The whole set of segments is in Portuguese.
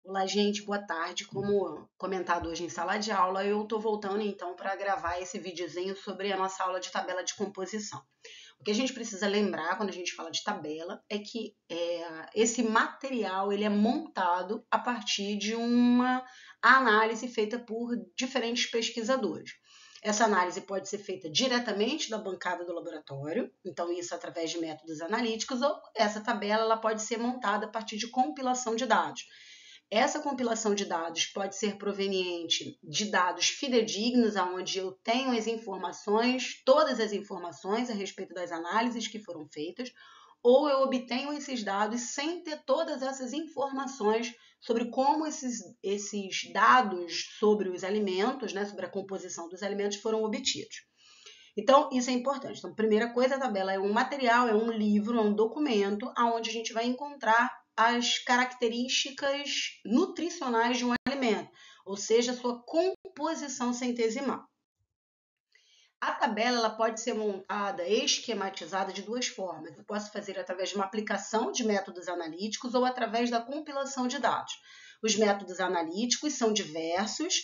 Olá, gente, boa tarde. Como comentado hoje em sala de aula, eu estou voltando então para gravar esse videozinho sobre a nossa aula de tabela de composição. O que a gente precisa lembrar quando a gente fala de tabela é que esse material ele é montado a partir de uma análise feita por diferentes pesquisadores. Essa análise pode ser feita diretamente da bancada do laboratório, então isso através de métodos analíticos, ou essa tabela ela pode ser montada a partir de compilação de dados. Essa compilação de dados pode ser proveniente de dados fidedignos, onde eu tenho as informações, todas as informações a respeito das análises que foram feitas, ou eu obtenho esses dados sem ter todas essas informações sobre como esses dados sobre os alimentos, né, sobre a composição dos alimentos foram obtidos. Então, isso é importante. Então, primeira coisa, a tabela é um material, é um livro, é um documento onde a gente vai encontrar as características nutricionais de um alimento, ou seja, a sua composição centesimal. A tabela ela pode ser montada, esquematizada de duas formas. Eu posso fazer através de uma aplicação de métodos analíticos ou através da compilação de dados. Os métodos analíticos são diversos.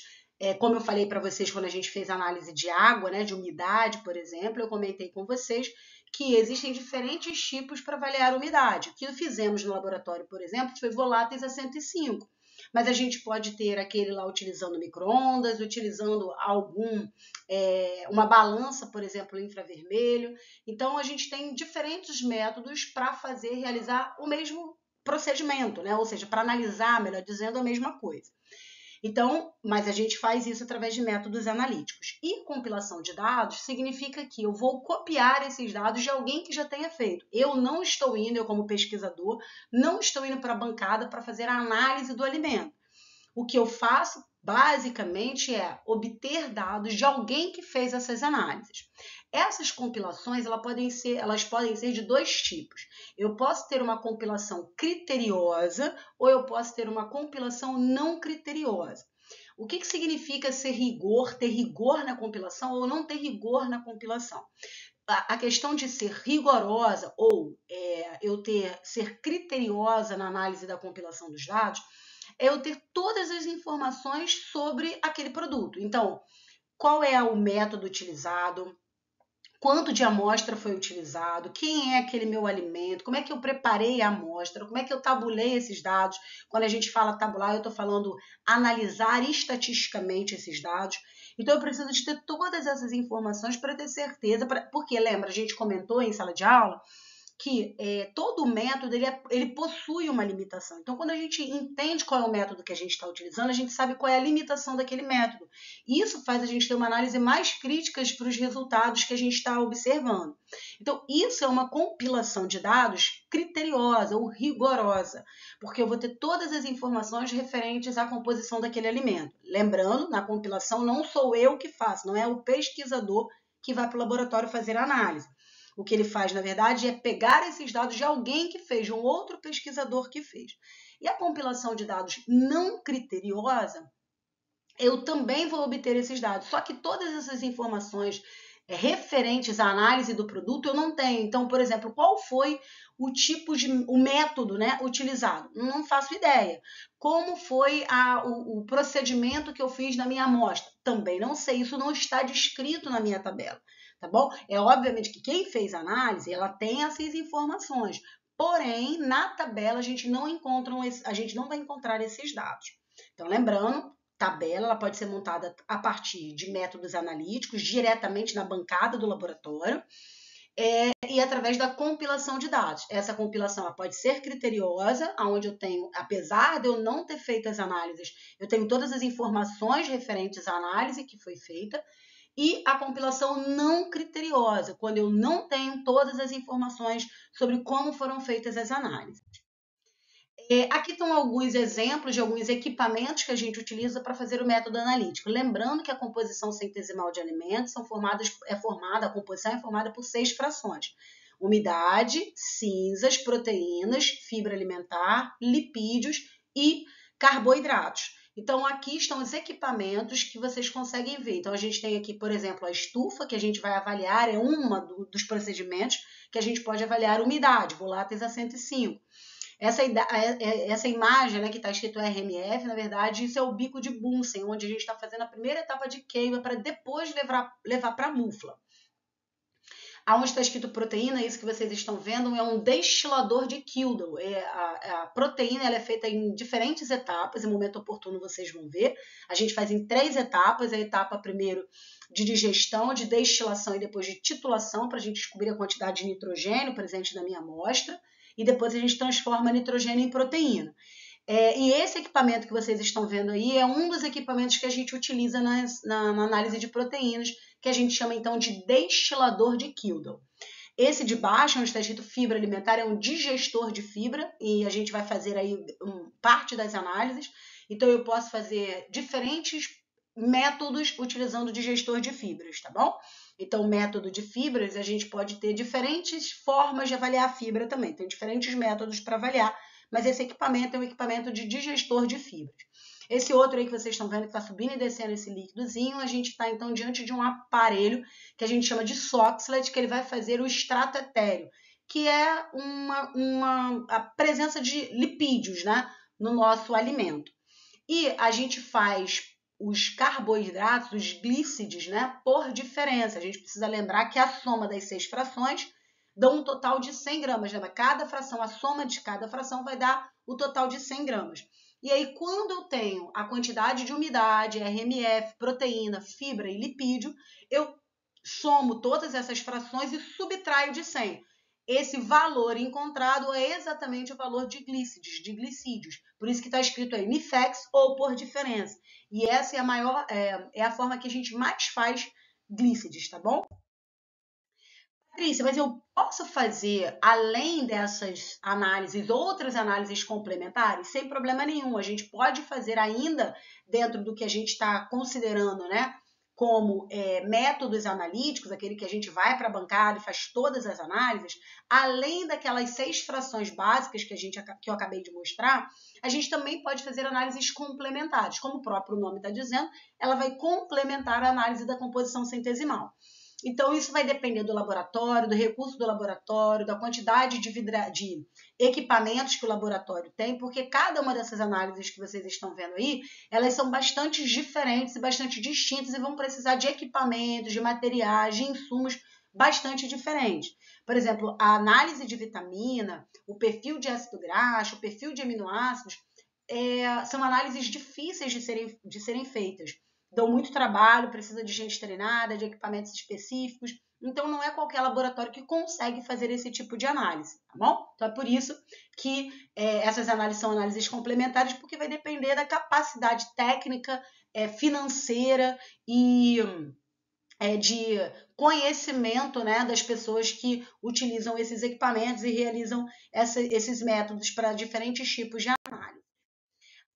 Como eu falei para vocês quando a gente fez análise de água, né, de umidade, por exemplo, eu comentei com vocês que existem diferentes tipos para avaliar a umidade. O que fizemos no laboratório, por exemplo, foi voláteis a 105. Mas a gente pode ter aquele lá utilizando micro-ondas, utilizando uma balança, por exemplo, infravermelho. Então, a gente tem diferentes métodos para realizar o mesmo procedimento, né? Ou seja, para analisar, melhor dizendo, a mesma coisa. Então, mas a gente faz isso através de métodos analíticos. E compilação de dados significa que eu vou copiar esses dados de alguém que já tenha feito. Eu não estou indo, eu como pesquisador, não estou indo para a bancada para fazer a análise do alimento. O que eu faço, basicamente, é obter dados de alguém que fez essas análises. Essas compilações elas podem ser de dois tipos. Eu posso ter uma compilação criteriosa ou eu posso ter uma compilação não criteriosa. O que significa ter rigor na compilação ou não ter rigor na compilação? A questão de ser rigorosa ou ser criteriosa na análise da compilação dos dados é eu ter todas as informações sobre aquele produto. Então, qual é o método utilizado, quanto de amostra foi utilizado, quem é aquele meu alimento, como é que eu preparei a amostra, como é que eu tabulei esses dados. Quando a gente fala tabular, eu estou falando analisar estatisticamente esses dados. Então, eu preciso de ter todas essas informações para ter certeza, porque, lembra, a gente comentou em sala de aula que todo método ele possui uma limitação. Então, quando a gente entende qual é o método que a gente está utilizando, a gente sabe qual é a limitação daquele método. E isso faz a gente ter uma análise mais crítica para os resultados que a gente está observando. Então, isso é uma compilação de dados criteriosa ou rigorosa, porque eu vou ter todas as informações referentes à composição daquele alimento. Lembrando, na compilação não sou eu que faço, não é o pesquisador que vai para o laboratório fazer a análise. O que ele faz, na verdade, é pegar esses dados de alguém que fez, de um outro pesquisador que fez. E a compilação de dados não criteriosa, eu também vou obter esses dados. Só que todas essas informações referentes à análise do produto eu não tenho. Então, por exemplo, qual foi o método, né, utilizado? Não faço ideia. Como foi o procedimento que eu fiz na minha amostra? Também não sei. Isso não está descrito na minha tabela. Tá bom? É obviamente que quem fez a análise, ela tem essas informações. Porém, na tabela a gente não vai encontrar esses dados. Então, lembrando, tabela ela pode ser montada a partir de métodos analíticos, diretamente na bancada do laboratório, e através da compilação de dados. Essa compilação ela pode ser criteriosa, onde eu tenho, apesar de eu não ter feito as análises, eu tenho todas as informações referentes à análise que foi feita, e a compilação não criteriosa, quando eu não tenho todas as informações sobre como foram feitas as análises. Aqui estão alguns exemplos de alguns equipamentos que a gente utiliza para fazer o método analítico. Lembrando que a composição centesimal de alimentos a composição é formada por 6 frações: umidade, cinzas, proteínas, fibra alimentar, lipídios e carboidratos. Então, aqui estão os equipamentos que vocês conseguem ver. Então, a gente tem aqui, por exemplo, a estufa, que a gente vai avaliar, dos procedimentos que a gente pode avaliar a umidade, voláteis a 105. Essa imagem, né, que está escrito RMF, na verdade, isso é o bico de Bunsen, onde a gente está fazendo a primeira etapa de queima para depois levar para a mufla. Aonde está escrito proteína, isso que vocês estão vendo é um destilador de Kilden. A proteína ela é feita em diferentes etapas, em momento oportuno vocês vão ver. A gente faz em 3 etapas, a etapa primeiro de digestão, de destilação e depois de titulação, para a gente descobrir a quantidade de nitrogênio presente na minha amostra, e depois a gente transforma nitrogênio em proteína. E esse equipamento que vocês estão vendo aí é um dos equipamentos que a gente utiliza na análise de proteínas, que a gente chama então de destilador de Kilden. Esse de baixo, onde está escrito fibra alimentar, é um digestor de fibra, e a gente vai fazer aí parte das análises. Então eu posso fazer diferentes métodos utilizando o digestor de fibras, tá bom? Então, o método de fibras, a gente pode ter diferentes formas de avaliar a fibra também. Tem diferentes métodos para avaliar, mas esse equipamento é um equipamento de digestor de fibras. Esse outro aí que vocês estão vendo que está subindo e descendo esse líquidozinho, a gente está então diante de um aparelho que a gente chama de Soxhlet, que ele vai fazer o extrato etéreo, que é a presença de lipídios, né, no nosso alimento. E a gente faz os carboidratos, os glícides, né, por diferença. A gente precisa lembrar que a soma das 6 frações dá um total de 100 gramas. Lembra? Cada fração, a soma de cada fração vai dar o total de 100 gramas. E aí, quando eu tenho a quantidade de umidade, RMF, proteína, fibra e lipídio, eu somo todas essas frações e subtraio de 100. Esse valor encontrado é exatamente o valor de glícides, de glicídios. Por isso que está escrito aí MIFEX ou por diferença. E essa é a forma que a gente mais faz glícides, tá bom? Patrícia, mas eu posso fazer, além dessas análises, outras análises complementares? Sem problema nenhum. A gente pode fazer ainda, dentro do que a gente está considerando, né, como métodos analíticos, aquele que a gente vai para a bancada e faz todas as análises, além daquelas 6 frações básicas que eu acabei de mostrar, a gente também pode fazer análises complementares. Como o próprio nome está dizendo, ela vai complementar a análise da composição centesimal. Então, isso vai depender do laboratório, do recurso do laboratório, da quantidade de equipamentos que o laboratório tem, porque cada uma dessas análises que vocês estão vendo aí, elas são bastante diferentes e bastante distintas e vão precisar de equipamentos, de materiais, de insumos bastante diferentes. Por exemplo, a análise de vitamina, o perfil de ácido graxo, o perfil de aminoácidos, são análises difíceis de serem feitas. Dão muito trabalho, precisa de gente treinada, de equipamentos específicos. Então, não é qualquer laboratório que consegue fazer esse tipo de análise, tá bom? Então, é por isso que essas análises são análises complementares, porque vai depender da capacidade técnica, financeira e de conhecimento, né, das pessoas que utilizam esses equipamentos e realizam esses métodos para diferentes tipos de análise.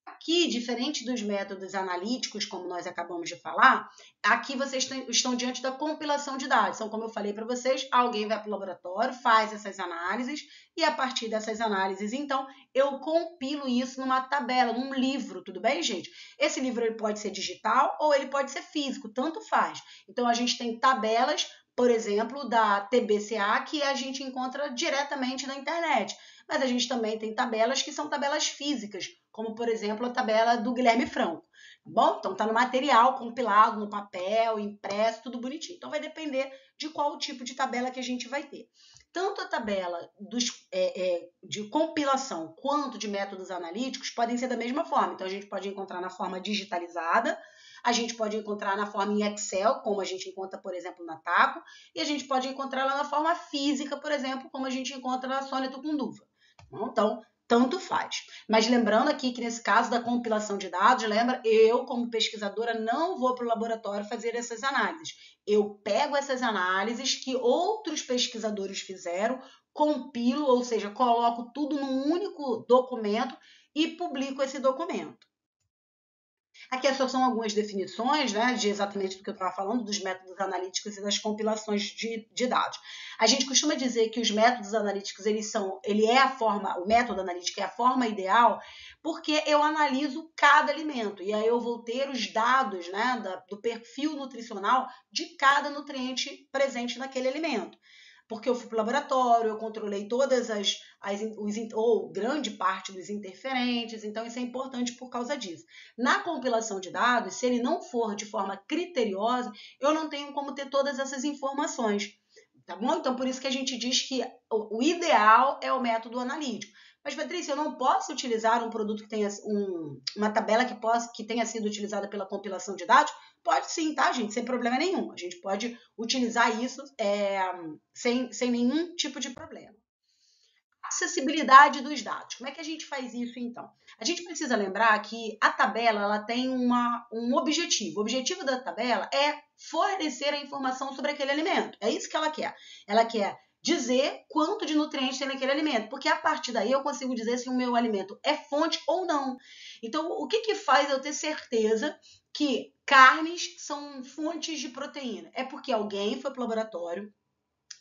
Aqui, diferente dos métodos analíticos, como nós acabamos de falar, aqui vocês estão diante da compilação de dados. Então, como eu falei para vocês, alguém vai para o laboratório, faz essas análises, e a partir dessas análises, então, eu compilo isso numa tabela, num livro, tudo bem, gente? Esse livro ele pode ser digital ou ele pode ser físico, tanto faz. Então, a gente tem tabelas, por exemplo, da TBCA, que a gente encontra diretamente na internet. Mas a gente também tem tabelas que são tabelas físicas, como, por exemplo, a tabela do Guilherme Franco. Tá bom? Então, está no material compilado, no papel, impresso, tudo bonitinho. Então, vai depender de qual tipo de tabela que a gente vai ter. Tanto a tabela de compilação quanto de métodos analíticos podem ser da mesma forma. Então, a gente pode encontrar na forma digitalizada, a gente pode encontrar na forma em Excel, como a gente encontra, por exemplo, na Taco, e a gente pode encontrar ela na forma física, por exemplo, como a gente encontra na Sônia Tucunduva. Então, tanto faz. Mas lembrando aqui que nesse caso da compilação de dados, lembra, eu como pesquisadora não vou para o laboratório fazer essas análises. Eu pego essas análises que outros pesquisadores fizeram, compilo, ou seja, coloco tudo num único documento e publico esse documento. Aqui só são algumas definições, né, de exatamente do que eu estava falando, dos métodos analíticos e das compilações de dados. A gente costuma dizer que os métodos analíticos, o método analítico é a forma ideal, porque eu analiso cada alimento, e aí eu vou ter os dados, né, do perfil nutricional de cada nutriente presente naquele alimento. Porque eu fui para o laboratório, eu controlei todas ou grande parte dos interferentes, então isso é importante por causa disso. Na compilação de dados, se ele não for de forma criteriosa, eu não tenho como ter todas essas informações, tá bom? Então, por isso que a gente diz que o ideal é o método analítico. Mas, Patrícia, eu não posso utilizar um produto que tenha uma tabela que tenha sido utilizada pela compilação de dados? Pode sim, tá, gente? Sem problema nenhum. A gente pode utilizar isso sem nenhum tipo de problema. Acessibilidade dos dados. Como é que a gente faz isso, então? A gente precisa lembrar que a tabela ela tem um objetivo. O objetivo da tabela é fornecer a informação sobre aquele alimento. É isso que ela quer. Ela quer dizer quanto de nutrientes tem naquele alimento, porque a partir daí eu consigo dizer se o meu alimento é fonte ou não. Então, o que faz eu ter certeza que carnes são fontes de proteína? É porque alguém foi para o laboratório,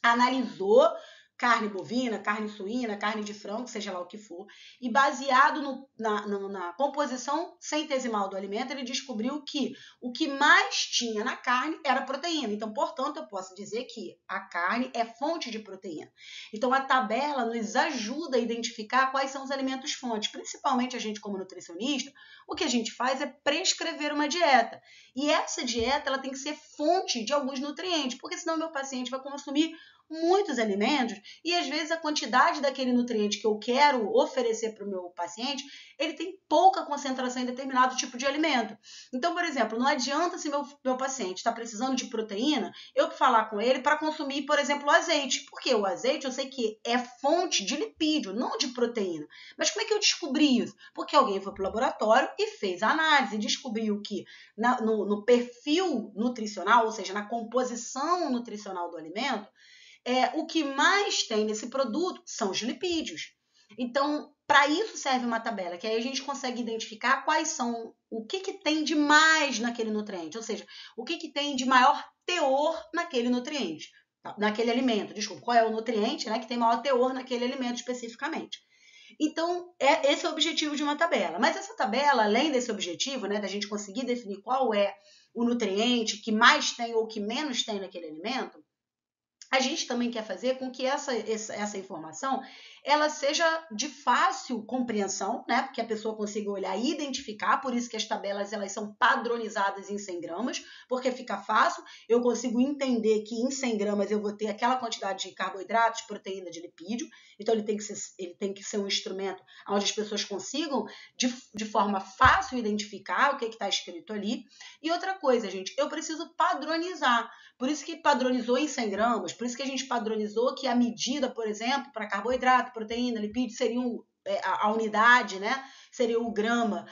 analisou carne bovina, carne suína, carne de frango, seja lá o que for, e baseado na composição centesimal do alimento, ele descobriu que o que mais tinha na carne era proteína. Então, portanto, eu posso dizer que a carne é fonte de proteína. Então, a tabela nos ajuda a identificar quais são os alimentos fontes. Principalmente a gente, como nutricionista, o que a gente faz é prescrever uma dieta. E essa dieta ela tem que ser fonte de alguns nutrientes, porque senão meu paciente vai consumir muitos alimentos e às vezes a quantidade daquele nutriente que eu quero oferecer para o meu paciente, ele tem pouca concentração em determinado tipo de alimento. Então, por exemplo, não adianta se meu paciente está precisando de proteína, eu falar com ele para consumir, por exemplo, o azeite, porque o azeite eu sei que é fonte de lipídio, não de proteína. Mas como é que eu descobri isso? Porque alguém foi para o laboratório e fez a análise e descobriu que no perfil nutricional, ou seja, na composição nutricional do alimento, o que mais tem nesse produto são os lipídios. Então, para isso serve uma tabela, que aí a gente consegue identificar quais são, o que tem de mais naquele nutriente, ou seja, o que tem de maior teor naquele nutriente, naquele alimento, desculpa, qual é o nutriente, né, que tem maior teor naquele alimento especificamente. Então, esse é o objetivo de uma tabela. Mas essa tabela, além desse objetivo, né, da gente conseguir definir qual é o nutriente que mais tem ou que menos tem naquele alimento, a gente também quer fazer com que essa informação ela seja de fácil compreensão, né? Porque a pessoa consiga olhar e identificar, por isso que as tabelas elas são padronizadas em 100 gramas, porque fica fácil, eu consigo entender que em 100 gramas eu vou ter aquela quantidade de carboidratos, proteína, de lipídio, então ele tem que ser um instrumento onde as pessoas consigam, de forma fácil, identificar o que está escrito ali. E outra coisa, gente, eu preciso padronizar. Por isso que padronizou em 100 gramas, por isso que a gente padronizou que a medida, por exemplo, para carboidrato, proteína, lipídio, seriam a unidade, né? Seria o grama.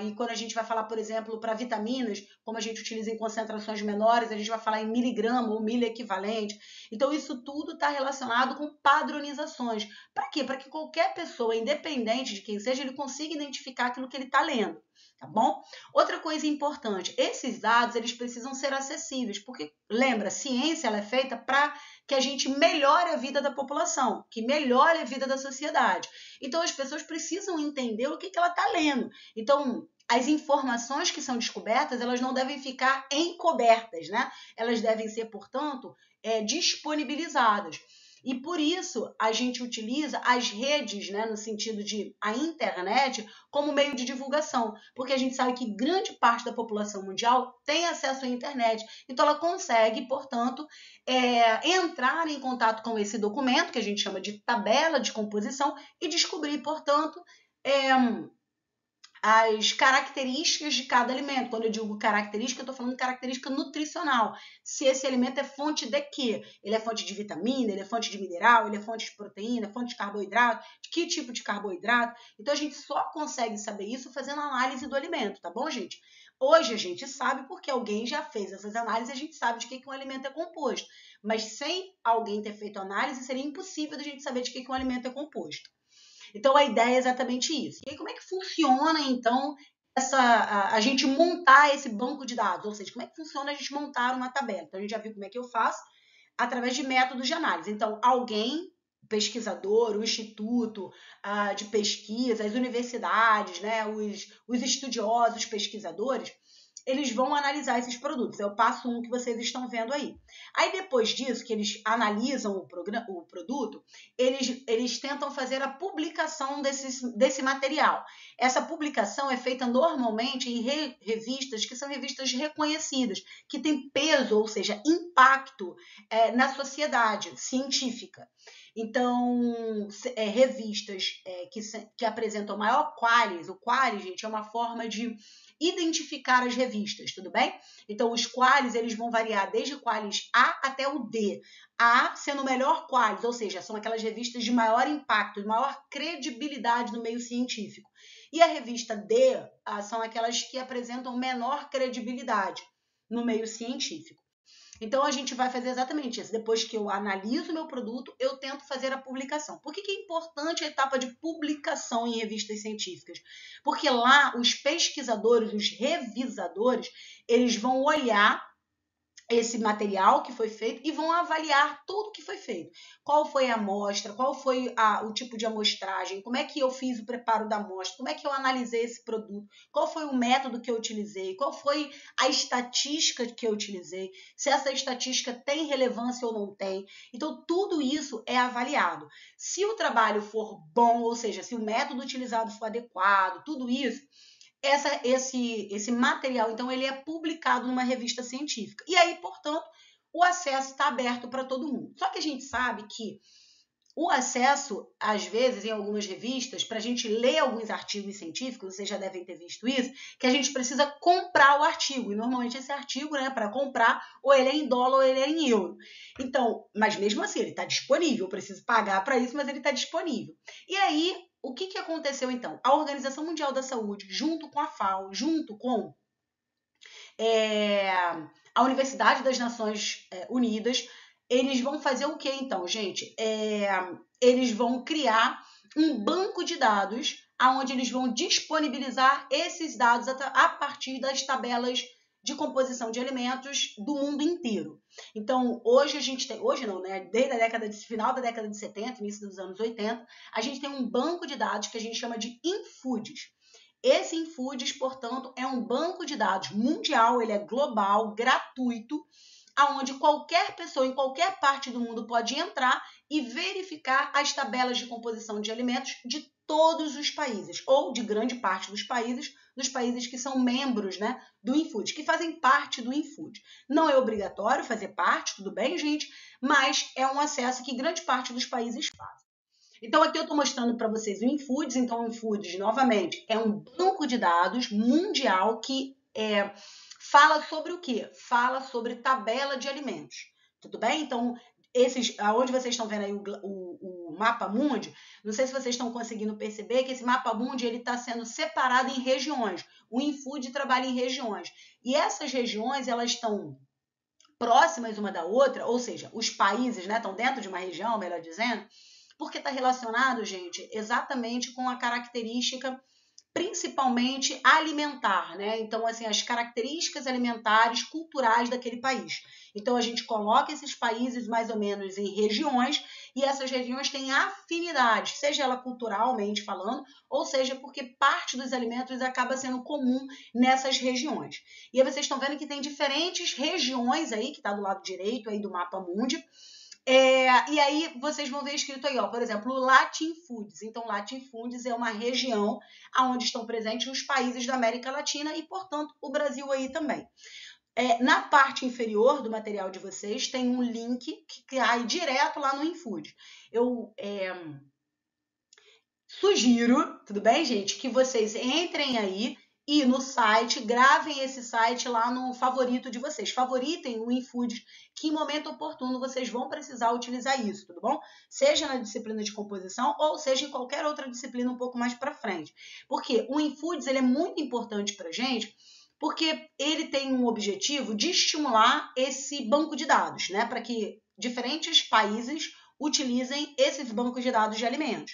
E quando a gente vai falar, por exemplo, para vitaminas, como a gente utiliza em concentrações menores, a gente vai falar em miligrama ou miliequivalente. Então, isso tudo está relacionado com padronizações. Para quê? Para que qualquer pessoa, independente de quem seja, ele consiga identificar aquilo que ele está lendo. Tá bom? Outra coisa importante, esses dados eles precisam ser acessíveis, porque lembra, a ciência ela é feita para que a gente melhore a vida da população, que melhore a vida da sociedade. Então as pessoas precisam entender o que ela está lendo. Então as informações que são descobertas elas não devem ficar encobertas, né? Elas devem ser, portanto, disponibilizadas. E por isso a gente utiliza as redes, né, no sentido de a internet, como meio de divulgação, porque a gente sabe que grande parte da população mundial tem acesso à internet, então ela consegue, portanto, entrar em contato com esse documento, que a gente chama de tabela de composição, e descobrir, portanto, as características de cada alimento. Quando eu digo característica, eu estou falando de característica nutricional. Se esse alimento é fonte de quê? Ele é fonte de vitamina, ele é fonte de mineral, ele é fonte de proteína, fonte de carboidrato, de que tipo de carboidrato? Então a gente só consegue saber isso fazendo análise do alimento, tá bom, gente? Hoje a gente sabe porque alguém já fez essas análises, a gente sabe de que um alimento é composto. Mas sem alguém ter feito análise, seria impossível da gente saber de que um alimento é composto. Então, a ideia é exatamente isso. E aí, como é que funciona, então, a gente montar esse banco de dados? Ou seja, como é que funciona a gente montar uma tabela? Então, a gente já viu como é que eu faço, através de métodos de análise. Então, alguém, pesquisador, o instituto de pesquisa, as universidades, né, os estudiosos, pesquisadores, eles vão analisar esses produtos. É o passo 1 que vocês estão vendo aí. Aí, depois disso, que eles analisam o produto, eles tentam fazer a publicação desse material. Essa publicação é feita normalmente em revistas que são revistas reconhecidas, que têm peso, ou seja, impacto na sociedade científica. Então, revistas que apresentam maior qualis, o qualis, gente, é uma forma de identificar as revistas, tudo bem? Então, os qualis, eles vão variar desde qualis A até o D. A sendo o melhor qualis, ou seja, são aquelas revistas de maior impacto, de maior credibilidade no meio científico. E a revista D são aquelas que apresentam menor credibilidade no meio científico. Então, a gente vai fazer exatamente isso. Depois que eu analiso o meu produto, eu tento fazer a publicação. Por que é importante a etapa de publicação em revistas científicas? Porque lá, os pesquisadores, os revisadores, eles vão olhar esse material que foi feito e vão avaliar tudo que foi feito. Qual foi a amostra, qual foi o tipo de amostragem, como é que eu fiz o preparo da amostra, como é que eu analisei esse produto, qual foi o método que eu utilizei, qual foi a estatística que eu utilizei, se essa estatística tem relevância ou não tem. Então, tudo isso é avaliado. Se o trabalho for bom, ou seja, se o método utilizado for adequado, tudo isso, esse material, então, ele é publicado numa revista científica. E aí, portanto, o acesso está aberto para todo mundo. Só que a gente sabe que o acesso, às vezes, em algumas revistas, para a gente ler alguns artigos científicos, vocês já devem ter visto isso, que a gente precisa comprar o artigo. E, normalmente, esse artigo, né, para comprar, ou ele é em dólar ou ele é em euro. Então, mas mesmo assim, ele está disponível. Eu preciso pagar para isso, mas ele está disponível. E aí, o que aconteceu, então? A Organização Mundial da Saúde, junto com a FAO, junto com a Universidade das Nações Unidas, eles vão fazer o que, então, gente? Eles vão criar um banco de dados onde eles vão disponibilizar esses dados a partir das tabelas de composição de alimentos do mundo inteiro. Então, hoje a gente tem, hoje não, né? Desde final da década de 70, início dos anos 80, a gente tem um banco de dados que a gente chama de Infoods. Esse Infoods, portanto, é um banco de dados mundial, ele é global, gratuito, aonde qualquer pessoa em qualquer parte do mundo pode entrar e verificar as tabelas de composição de alimentos de todos os países, ou de grande parte dos países que são membros, né, do Infood, que fazem parte do Infood. Não é obrigatório fazer parte, tudo bem, gente, mas é um acesso que grande parte dos países faz. Então, aqui eu estou mostrando para vocês o Infoods. Então, o Infoods, novamente, é um banco de dados mundial que fala sobre o quê? Fala sobre tabela de alimentos. Tudo bem? Então, onde vocês estão vendo aí o mapa mundi, não sei se vocês estão conseguindo perceber que esse mapa mundi está sendo separado em regiões. O Infood trabalha em regiões. E essas regiões, elas estão próximas uma da outra, ou seja, os países, né, estão dentro de uma região, melhor dizendo, porque está relacionado, gente, exatamente com a característica principalmente alimentar, né? Então, assim, as características alimentares, culturais daquele país. Então, a gente coloca esses países mais ou menos em regiões e essas regiões têm afinidade, seja ela culturalmente falando, ou seja porque parte dos alimentos acaba sendo comum nessas regiões. E aí vocês estão vendo que tem diferentes regiões aí, que está do lado direito aí do mapa mundi. E aí vocês vão ver escrito aí, ó, por exemplo, Latin Foods. Então, Latin Foods é uma região onde estão presentes os países da América Latina e, portanto, o Brasil aí também. Na parte inferior do material de vocês tem um link que cai direto lá no Infood. Eu sugiro, tudo bem, gente, que vocês entrem aí e no site, gravem esse site lá no favorito de vocês. Favoritem o Infood, que em momento oportuno vocês vão precisar utilizar isso, tudo bom? Seja na disciplina de composição ou seja em qualquer outra disciplina um pouco mais para frente. Porque o Infoods, ele é muito importante para a gente, porque ele tem um objetivo de estimular esse banco de dados, né? Para que diferentes países utilizem esses bancos de dados de alimentos.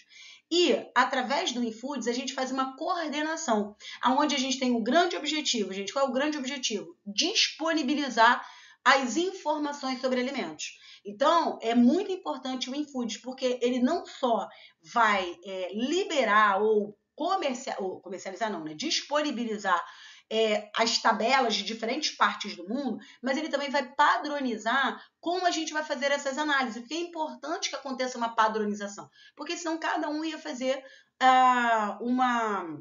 E, através do Infoods, a gente faz uma coordenação, onde a gente tem um grande objetivo. Gente, qual é o grande objetivo? Disponibilizar as informações sobre alimentos. Então, é muito importante o Infoods, porque ele não só vai liberar ou comercializar, não, né? Disponibilizar as tabelas de diferentes partes do mundo, mas ele também vai padronizar como a gente vai fazer essas análises, porque é importante que aconteça uma padronização, porque senão cada um ia fazer uma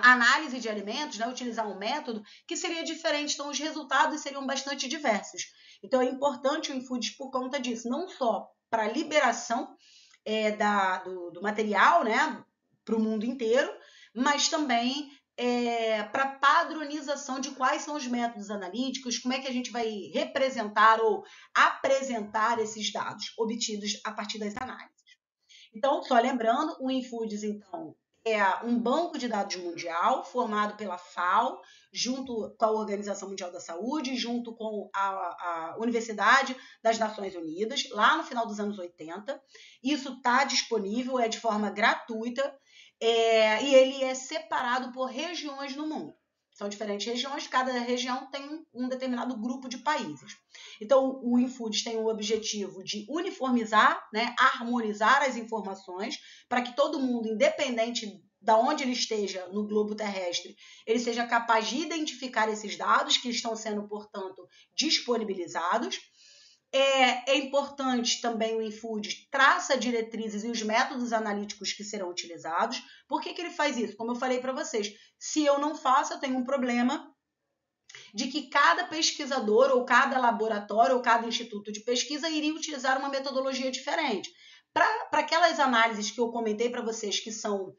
análise de alimentos, né, utilizar um método que seria diferente, então os resultados seriam bastante diversos. Então é importante o InFoods por conta disso, não só para a liberação do material, né, para o mundo inteiro, mas também para padronização de quais são os métodos analíticos, como é que a gente vai representar ou apresentar esses dados obtidos a partir das análises. Então, só lembrando, o InFoods, então, é um banco de dados mundial formado pela FAO, junto com a Organização Mundial da Saúde, junto com a Universidade das Nações Unidas, lá no final dos anos 80. Isso está disponível, é de forma gratuita, e ele é separado por regiões no mundo. São diferentes regiões, cada região tem um determinado grupo de países. Então, o InFoods tem o objetivo de uniformizar, né, harmonizar as informações para que todo mundo, independente de onde ele esteja no globo terrestre, ele seja capaz de identificar esses dados que estão sendo, portanto, disponibilizados. É importante também o InFoods traça diretrizes e os métodos analíticos que serão utilizados. Por que ele faz isso? Como eu falei para vocês, se eu não faço, eu tenho um problema de que cada pesquisador ou cada laboratório ou cada instituto de pesquisa iria utilizar uma metodologia diferente. Para aquelas análises que eu comentei para vocês que são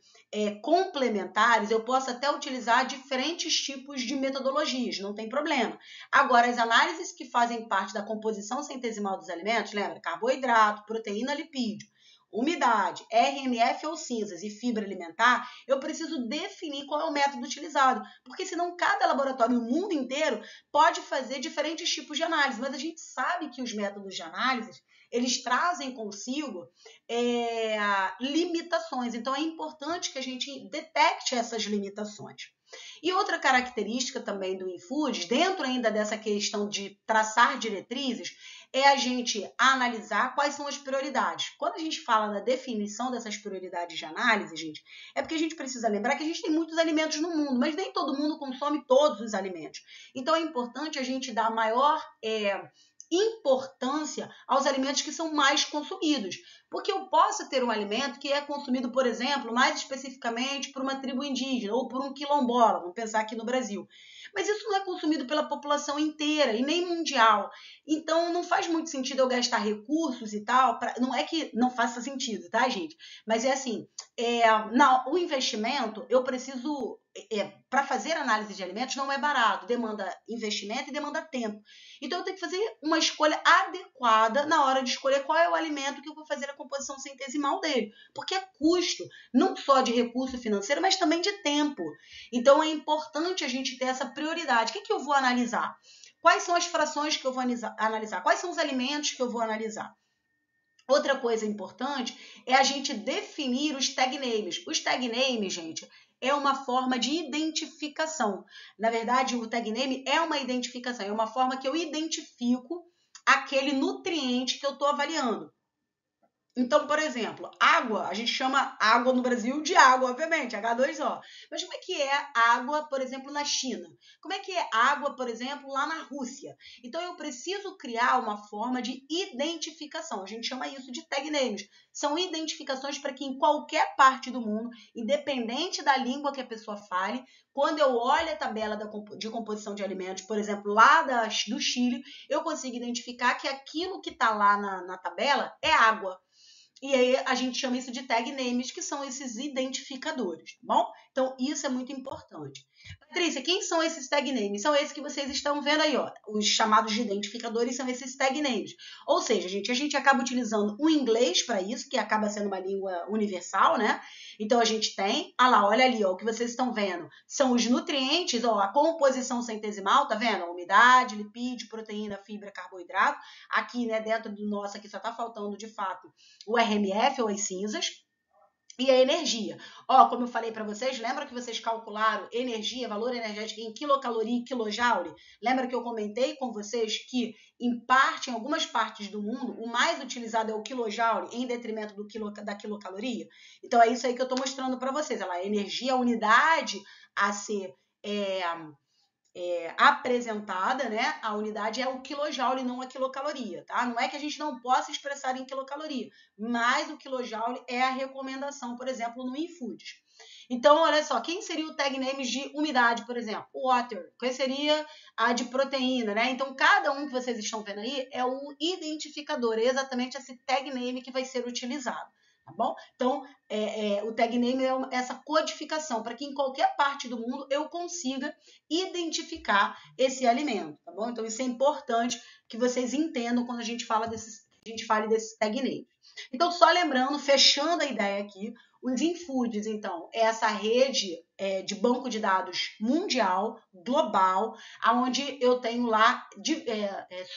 complementares, eu posso até utilizar diferentes tipos de metodologias, não tem problema. Agora, as análises que fazem parte da composição centesimal dos alimentos, lembra? Carboidrato, proteína, lipídio, umidade, RMF ou cinzas e fibra alimentar, eu preciso definir qual é o método utilizado, porque senão cada laboratório no mundo inteiro pode fazer diferentes tipos de análise, mas a gente sabe que os métodos de análise eles trazem consigo limitações, então é importante que a gente detecte essas limitações. E outra característica também do InFoods, dentro ainda dessa questão de traçar diretrizes, é a gente analisar quais são as prioridades. Quando a gente fala na definição dessas prioridades de análise, gente, é porque a gente precisa lembrar que a gente tem muitos alimentos no mundo, mas nem todo mundo consome todos os alimentos. Então é importante a gente dar maior importância aos alimentos que são mais consumidos. Porque eu posso ter um alimento que é consumido, por exemplo, mais especificamente por uma tribo indígena ou por um quilombola, vamos pensar aqui no Brasil. Mas isso não é consumido pela população inteira e nem mundial. Então não faz muito sentido eu gastar recursos e tal. Não é que não faça sentido, tá, gente? Mas é assim, o investimento, eu preciso... para fazer análise de alimentos não é barato, demanda investimento e demanda tempo. Então eu tenho que fazer uma escolha adequada na hora de escolher qual é o alimento que eu vou fazer a composição centesimal dele, porque é custo não só de recurso financeiro, mas também de tempo. Então é importante a gente ter essa prioridade. O que eu vou analisar? Quais são as frações que eu vou analisar? Quais são os alimentos que eu vou analisar? Outra coisa importante é a gente definir os tag names. Os tag names, gente, é uma forma de identificação. Na verdade, o tag name é uma identificação, é uma forma que eu identifico aquele nutriente que eu estou avaliando. Então, por exemplo, água, a gente chama água no Brasil de água, obviamente, H2O. Mas como é que é água, por exemplo, na China? Como é que é água, por exemplo, lá na Rússia? Então, eu preciso criar uma forma de identificação. A gente chama isso de tag names. São identificações para que em qualquer parte do mundo, independente da língua que a pessoa fale, quando eu olho a tabela de composição de alimentos, por exemplo, lá do Chile, eu consigo identificar que aquilo que está lá na tabela é água. E aí a gente chama isso de tag names, que são esses identificadores, tá bom? Então, isso é muito importante. Patrícia, quem são esses tag names? São esses que vocês estão vendo aí, ó. Os chamados de identificadores são esses tag names. Ou seja, a gente acaba utilizando o inglês para isso, que acaba sendo uma língua universal, né? Então, a gente tem, olha ali, ó, o que vocês estão vendo. São os nutrientes, ó, a composição centesimal, tá vendo? A umidade, lipídio, proteína, fibra, carboidrato. Aqui, né, dentro do nosso, aqui só tá faltando, de fato, o RMF ou as cinzas. E a energia. Ó, como eu falei para vocês, lembra que vocês calcularam energia, valor energético em quilocaloria e quilojoule? Lembra que eu comentei com vocês que, em algumas partes do mundo, o mais utilizado é o quilojoule em detrimento da quilocaloria? Então, é isso aí que eu estou mostrando para vocês. A energia, a unidade a ser apresentada, né, a unidade é o quilojoule, não a quilocaloria, tá? Não é que a gente não possa expressar em quilocaloria, mas o quilojoule é a recomendação, por exemplo, no InFoods. Então, olha só, quem seria o tag name de umidade, por exemplo? Water. Qual seria a de proteína, né? Então, cada um que vocês estão vendo aí é o identificador, é exatamente esse tag name que vai ser utilizado. Tá bom? Então, o tag name é essa codificação para que em qualquer parte do mundo eu consiga identificar esse alimento, tá bom? Então, isso é importante que vocês entendam quando a gente fale desse tag name. Então, só lembrando, fechando a ideia aqui, os InFoods, então, é essa rede de banco de dados mundial, global, onde eu tenho lá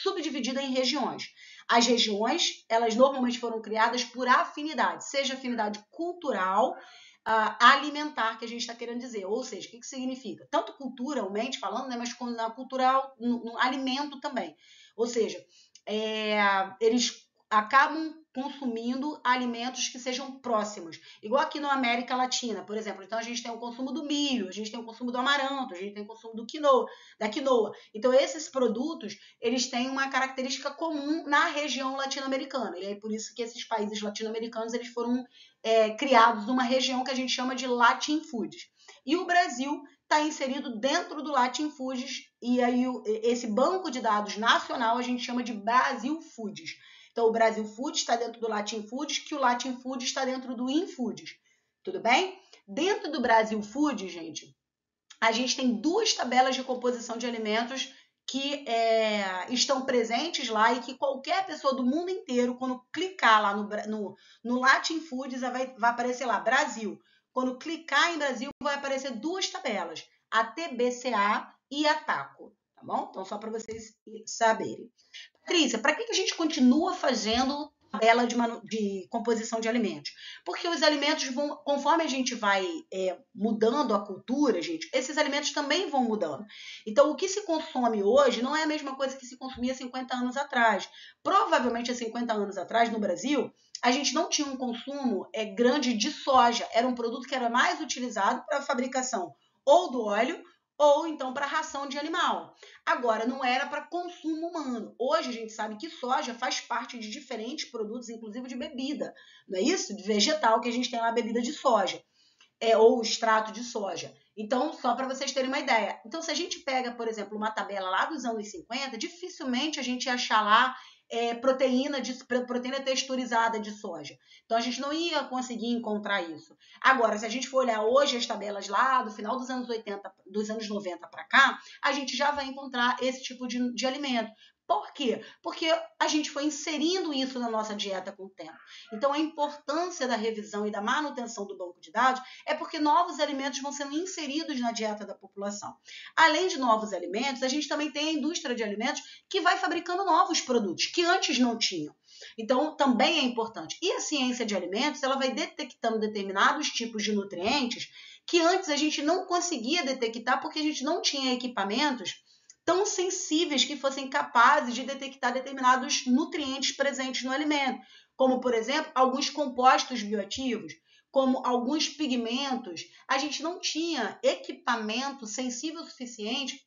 subdividida em regiões. As regiões, elas normalmente foram criadas por afinidade, seja afinidade cultural, alimentar, que a gente está querendo dizer. Ou seja, o que significa? Tanto culturalmente falando, né, mas como na cultural, no alimento também. Ou seja, eles acabam consumindo alimentos que sejam próximos. Igual aqui na América Latina, por exemplo. Então, a gente tem o consumo do milho, a gente tem o consumo do amaranto, a gente tem o consumo da quinoa. Então, esses produtos, eles têm uma característica comum na região latino-americana. E é por isso que esses países latino-americanos, eles foram criados numa região que a gente chama de Latin Foods. E o Brasil está inserido dentro do Latin Foods, e aí esse banco de dados nacional a gente chama de Brasil Foods. Então, o Brasil Foods está dentro do Latin Foods, que o Latin Foods está dentro do InFoods. Tudo bem? Dentro do Brasil Foods, gente, a gente tem 2 tabelas de composição de alimentos que estão presentes lá e que qualquer pessoa do mundo inteiro, quando clicar lá no Latin Foods, vai aparecer lá, Brasil. Quando clicar em Brasil, vai aparecer 2 tabelas, a TBCA e a TACO, tá bom? Então, só para vocês saberem. Patrícia, para que a gente continua fazendo tabela de composição de alimentos? Porque os alimentos vão, conforme a gente vai mudando a cultura, gente, esses alimentos também vão mudando. Então, o que se consome hoje não é a mesma coisa que se consumia 50 anos atrás. Provavelmente, há 50 anos atrás, no Brasil, a gente não tinha um consumo grande de soja. Era um produto que era mais utilizado para a fabricação ou do óleo ou então para ração de animal. Agora, não era para consumo humano. Hoje a gente sabe que soja faz parte de diferentes produtos, inclusive de bebida, não é isso? De vegetal que a gente tem lá, bebida de soja, ou extrato de soja. Então, só para vocês terem uma ideia. Então, se a gente pega, por exemplo, uma tabela lá dos anos 50, dificilmente a gente ia achar lá proteína texturizada de soja. Então, a gente não ia conseguir encontrar isso. Agora, se a gente for olhar hoje as tabelas lá do final dos anos 80, dos anos 90 para cá, a gente já vai encontrar esse tipo de alimento. Por quê? Porque a gente foi inserindo isso na nossa dieta com o tempo. Então, a importância da revisão e da manutenção do banco de dados é porque novos alimentos vão sendo inseridos na dieta da população. Além de novos alimentos, a gente também tem a indústria de alimentos que vai fabricando novos produtos que antes não tinham. Então, também é importante. E a ciência de alimentos, ela vai detectando determinados tipos de nutrientes que antes a gente não conseguia detectar porque a gente não tinha equipamentos tão sensíveis que fossem capazes de detectar determinados nutrientes presentes no alimento, como, por exemplo, alguns compostos bioativos, como alguns pigmentos. A gente não tinha equipamento sensível o suficiente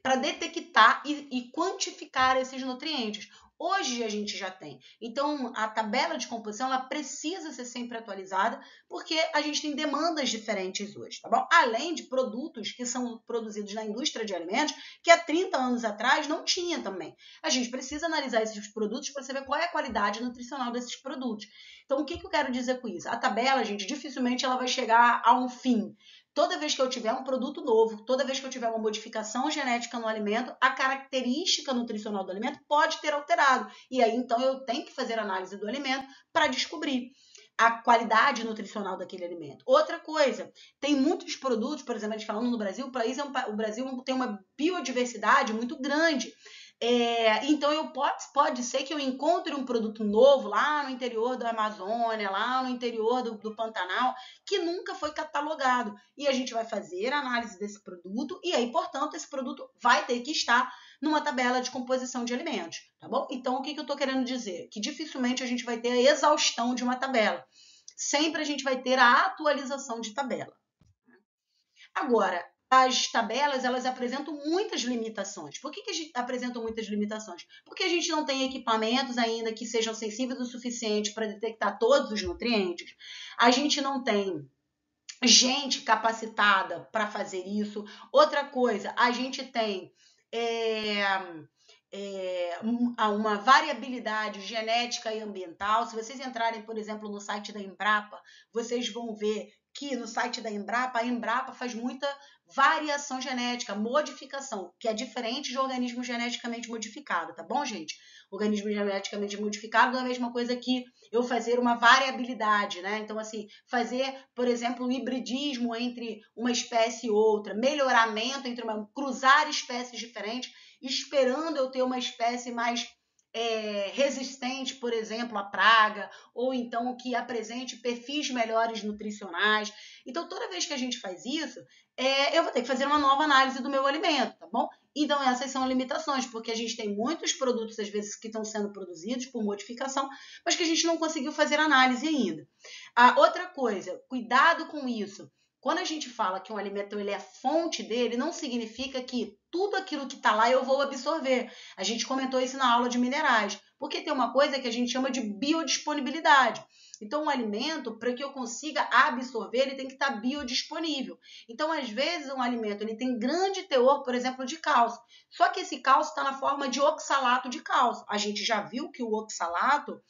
para detectar e quantificar esses nutrientes. Hoje a gente já tem. Então, a tabela de composição ela precisa ser sempre atualizada, porque a gente tem demandas diferentes hoje, tá bom? Além de produtos que são produzidos na indústria de alimentos, que há 30 anos atrás não tinha também. A gente precisa analisar esses produtos para saber qual é a qualidade nutricional desses produtos. Então, o que eu quero dizer com isso? A tabela, gente, dificilmente ela vai chegar a um fim. Toda vez que eu tiver um produto novo, toda vez que eu tiver uma modificação genética no alimento, a característica nutricional do alimento pode ter alterado. E aí, então, eu tenho que fazer análise do alimento para descobrir a qualidade nutricional daquele alimento. Outra coisa, tem muitos produtos, por exemplo, a gente falando no Brasil, o Brasil tem uma biodiversidade muito grande. Então, pode ser que eu encontre um produto novo lá no interior da Amazônia, lá no interior do Pantanal, que nunca foi catalogado. E a gente vai fazer a análise desse produto e aí, portanto, esse produto vai ter que estar numa tabela de composição de alimentos, tá bom? Então, o que eu estou querendo dizer? Que dificilmente a gente vai ter a exaustão de uma tabela. Sempre a gente vai ter a atualização de tabela. Agora, as tabelas, elas apresentam muitas limitações. Por que apresentam muitas limitações? Porque a gente não tem equipamentos ainda que sejam sensíveis o suficiente para detectar todos os nutrientes. A gente não tem gente capacitada para fazer isso. Outra coisa, a gente tem uma variabilidade genética e ambiental. Se vocês entrarem, por exemplo, no site da Embrapa, vocês vão ver que no site da Embrapa, a Embrapa faz muita variação genética, modificação, que é diferente de organismo geneticamente modificado, tá bom, gente? Organismo geneticamente modificado não é a mesma coisa que eu fazer uma variabilidade, né? Então, assim, fazer, por exemplo, um hibridismo entre uma espécie e outra, melhoramento entre cruzar espécies diferentes, esperando eu ter uma espécie mais resistente, por exemplo, à praga, ou então que apresente perfis melhores nutricionais. Então, toda vez que a gente faz isso, eu vou ter que fazer uma nova análise do meu alimento, tá bom? Então, essas são limitações, porque a gente tem muitos produtos, às vezes, que estão sendo produzidos por modificação, mas que a gente não conseguiu fazer análise ainda. Outra coisa, cuidado com isso. Quando a gente fala que um alimento ele é fonte dele, não significa que tudo aquilo que está lá eu vou absorver. A gente comentou isso na aula de minerais, porque tem uma coisa que a gente chama de biodisponibilidade. Então, um alimento, para que eu consiga absorver, ele tem que estar biodisponível. Então, às vezes, um alimento ele tem grande teor, por exemplo, de cálcio. Só que esse cálcio está na forma de oxalato de cálcio. A gente já viu que o oxalato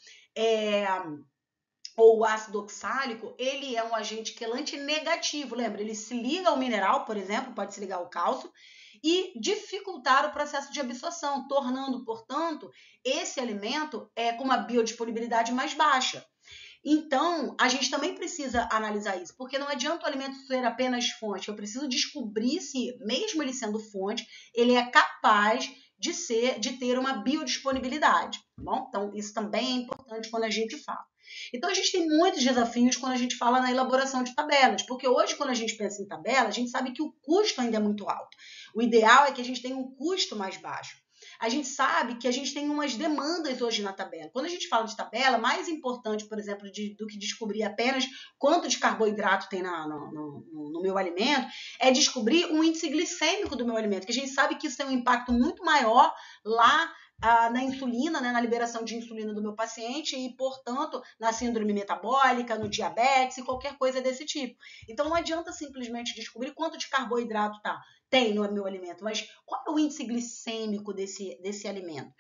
ou o ácido oxálico, ele é um agente quelante negativo, lembra? Ele se liga ao mineral, por exemplo, pode se ligar ao cálcio, e dificultar o processo de absorção, tornando, portanto, esse alimento com uma biodisponibilidade mais baixa. Então, a gente também precisa analisar isso, porque não adianta o alimento ser apenas fonte, eu preciso descobrir se, mesmo ele sendo fonte, ele é capaz de ter uma biodisponibilidade, tá bom? Então, isso também é importante quando a gente fala. Então, a gente tem muitos desafios quando a gente fala na elaboração de tabelas, porque hoje, quando a gente pensa em tabela, a gente sabe que o custo ainda é muito alto. O ideal é que a gente tenha um custo mais baixo. A gente sabe que a gente tem umas demandas hoje na tabela. Quando a gente fala de tabela, mais importante, por exemplo, do que descobrir apenas quanto de carboidrato tem no meu alimento, é descobrir o índice glicêmico do meu alimento, que a gente sabe que isso tem um impacto muito maior lá na insulina, né, na liberação de insulina do meu paciente e, portanto, na síndrome metabólica, no diabetes e qualquer coisa desse tipo. Então, não adianta simplesmente descobrir quanto de carboidrato tem no meu alimento, mas qual é o índice glicêmico desse alimento?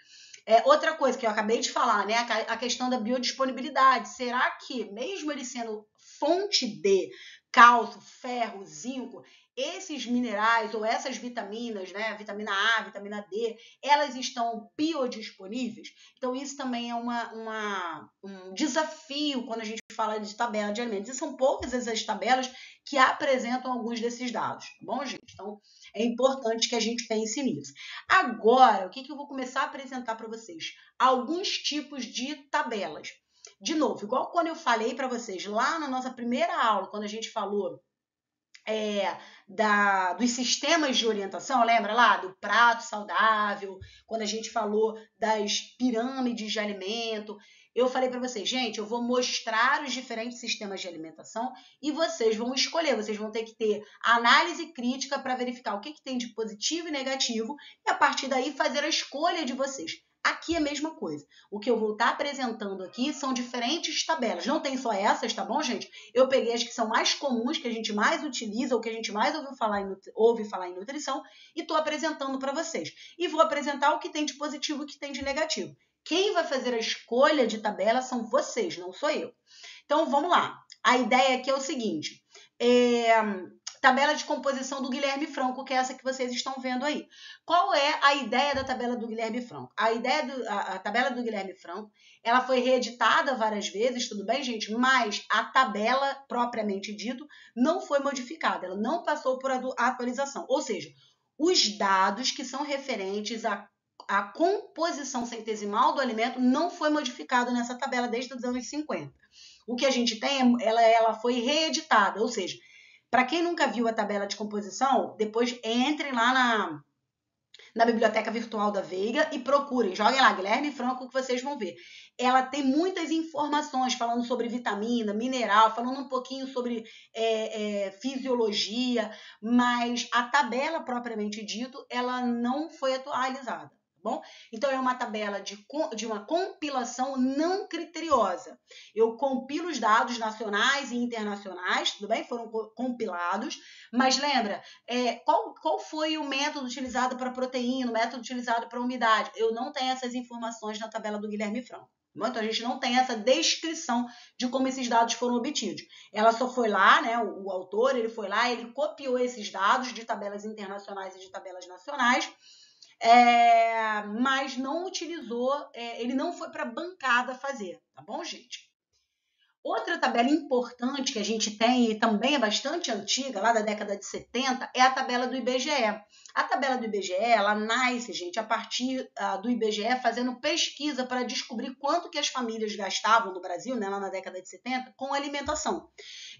Outra coisa que eu acabei de falar, né, a questão da biodisponibilidade. Será que, mesmo ele sendo fonte de cálcio, ferro, zinco, esses minerais ou essas vitaminas, né, vitamina A, vitamina D, elas estão biodisponíveis? Então, isso também é um desafio quando a gente fala de tabela de alimentos. E são poucas essas tabelas que apresentam alguns desses dados, tá bom, gente? Então, é importante que a gente pense nisso. Agora, o que eu vou começar a apresentar para vocês? Alguns tipos de tabelas. De novo, igual quando eu falei para vocês lá na nossa primeira aula, quando a gente falou dos sistemas de orientação, lembra lá? Do prato saudável, quando a gente falou das pirâmides de alimento. Eu falei para vocês, gente, eu vou mostrar os diferentes sistemas de alimentação e vocês vão escolher, vocês vão ter que ter análise crítica para verificar o que tem de positivo e negativo e a partir daí fazer a escolha de vocês. Aqui é a mesma coisa. O que eu vou estar apresentando aqui são diferentes tabelas. Não tem só essas, tá bom, gente? Eu peguei as que são mais comuns, que a gente mais utiliza, ou que a gente mais ouve falar em nutrição, e estou apresentando para vocês. E vou apresentar o que tem de positivo e o que tem de negativo. Quem vai fazer a escolha de tabela são vocês, não sou eu. Então, vamos lá. A ideia aqui é o seguinte. Tabela de composição do Guilherme Franco, que é essa que vocês estão vendo aí. Qual é a ideia da tabela do Guilherme Franco? A tabela do Guilherme Franco, ela foi reeditada várias vezes, tudo bem, gente? Mas a tabela, propriamente dito, não foi modificada, ela não passou por atualização. Ou seja, os dados que são referentes à composição centesimal do alimento não foi modificado nessa tabela desde os anos 50. O que a gente tem, ela foi reeditada, ou seja, para quem nunca viu a tabela de composição, depois entrem lá na biblioteca virtual da Veiga e procurem, joguem lá, Guilherme Franco, que vocês vão ver. Ela tem muitas informações falando sobre vitamina, mineral, falando um pouquinho sobre fisiologia, mas a tabela propriamente dito, ela não foi atualizada. Bom? Então, é uma tabela de uma compilação não criteriosa. Eu compilo os dados nacionais e internacionais, tudo bem? Foram compilados, mas lembra, qual foi o método utilizado para proteína, o método utilizado para umidade? Eu não tenho essas informações na tabela do Guilherme Franco. Então, a gente não tem essa descrição de como esses dados foram obtidos. Ela só foi lá, né, o autor, ele foi lá, ele copiou esses dados de tabelas internacionais e de tabelas nacionais, mas não utilizou, ele não foi para a bancada fazer, tá bom, gente? Outra tabela importante que a gente tem, e também é bastante antiga, lá da década de 70, é a tabela do IBGE. A tabela do IBGE, ela nasce, gente, a partir do IBGE fazendo pesquisa para descobrir quanto que as famílias gastavam no Brasil, né, lá na década de 70, com alimentação.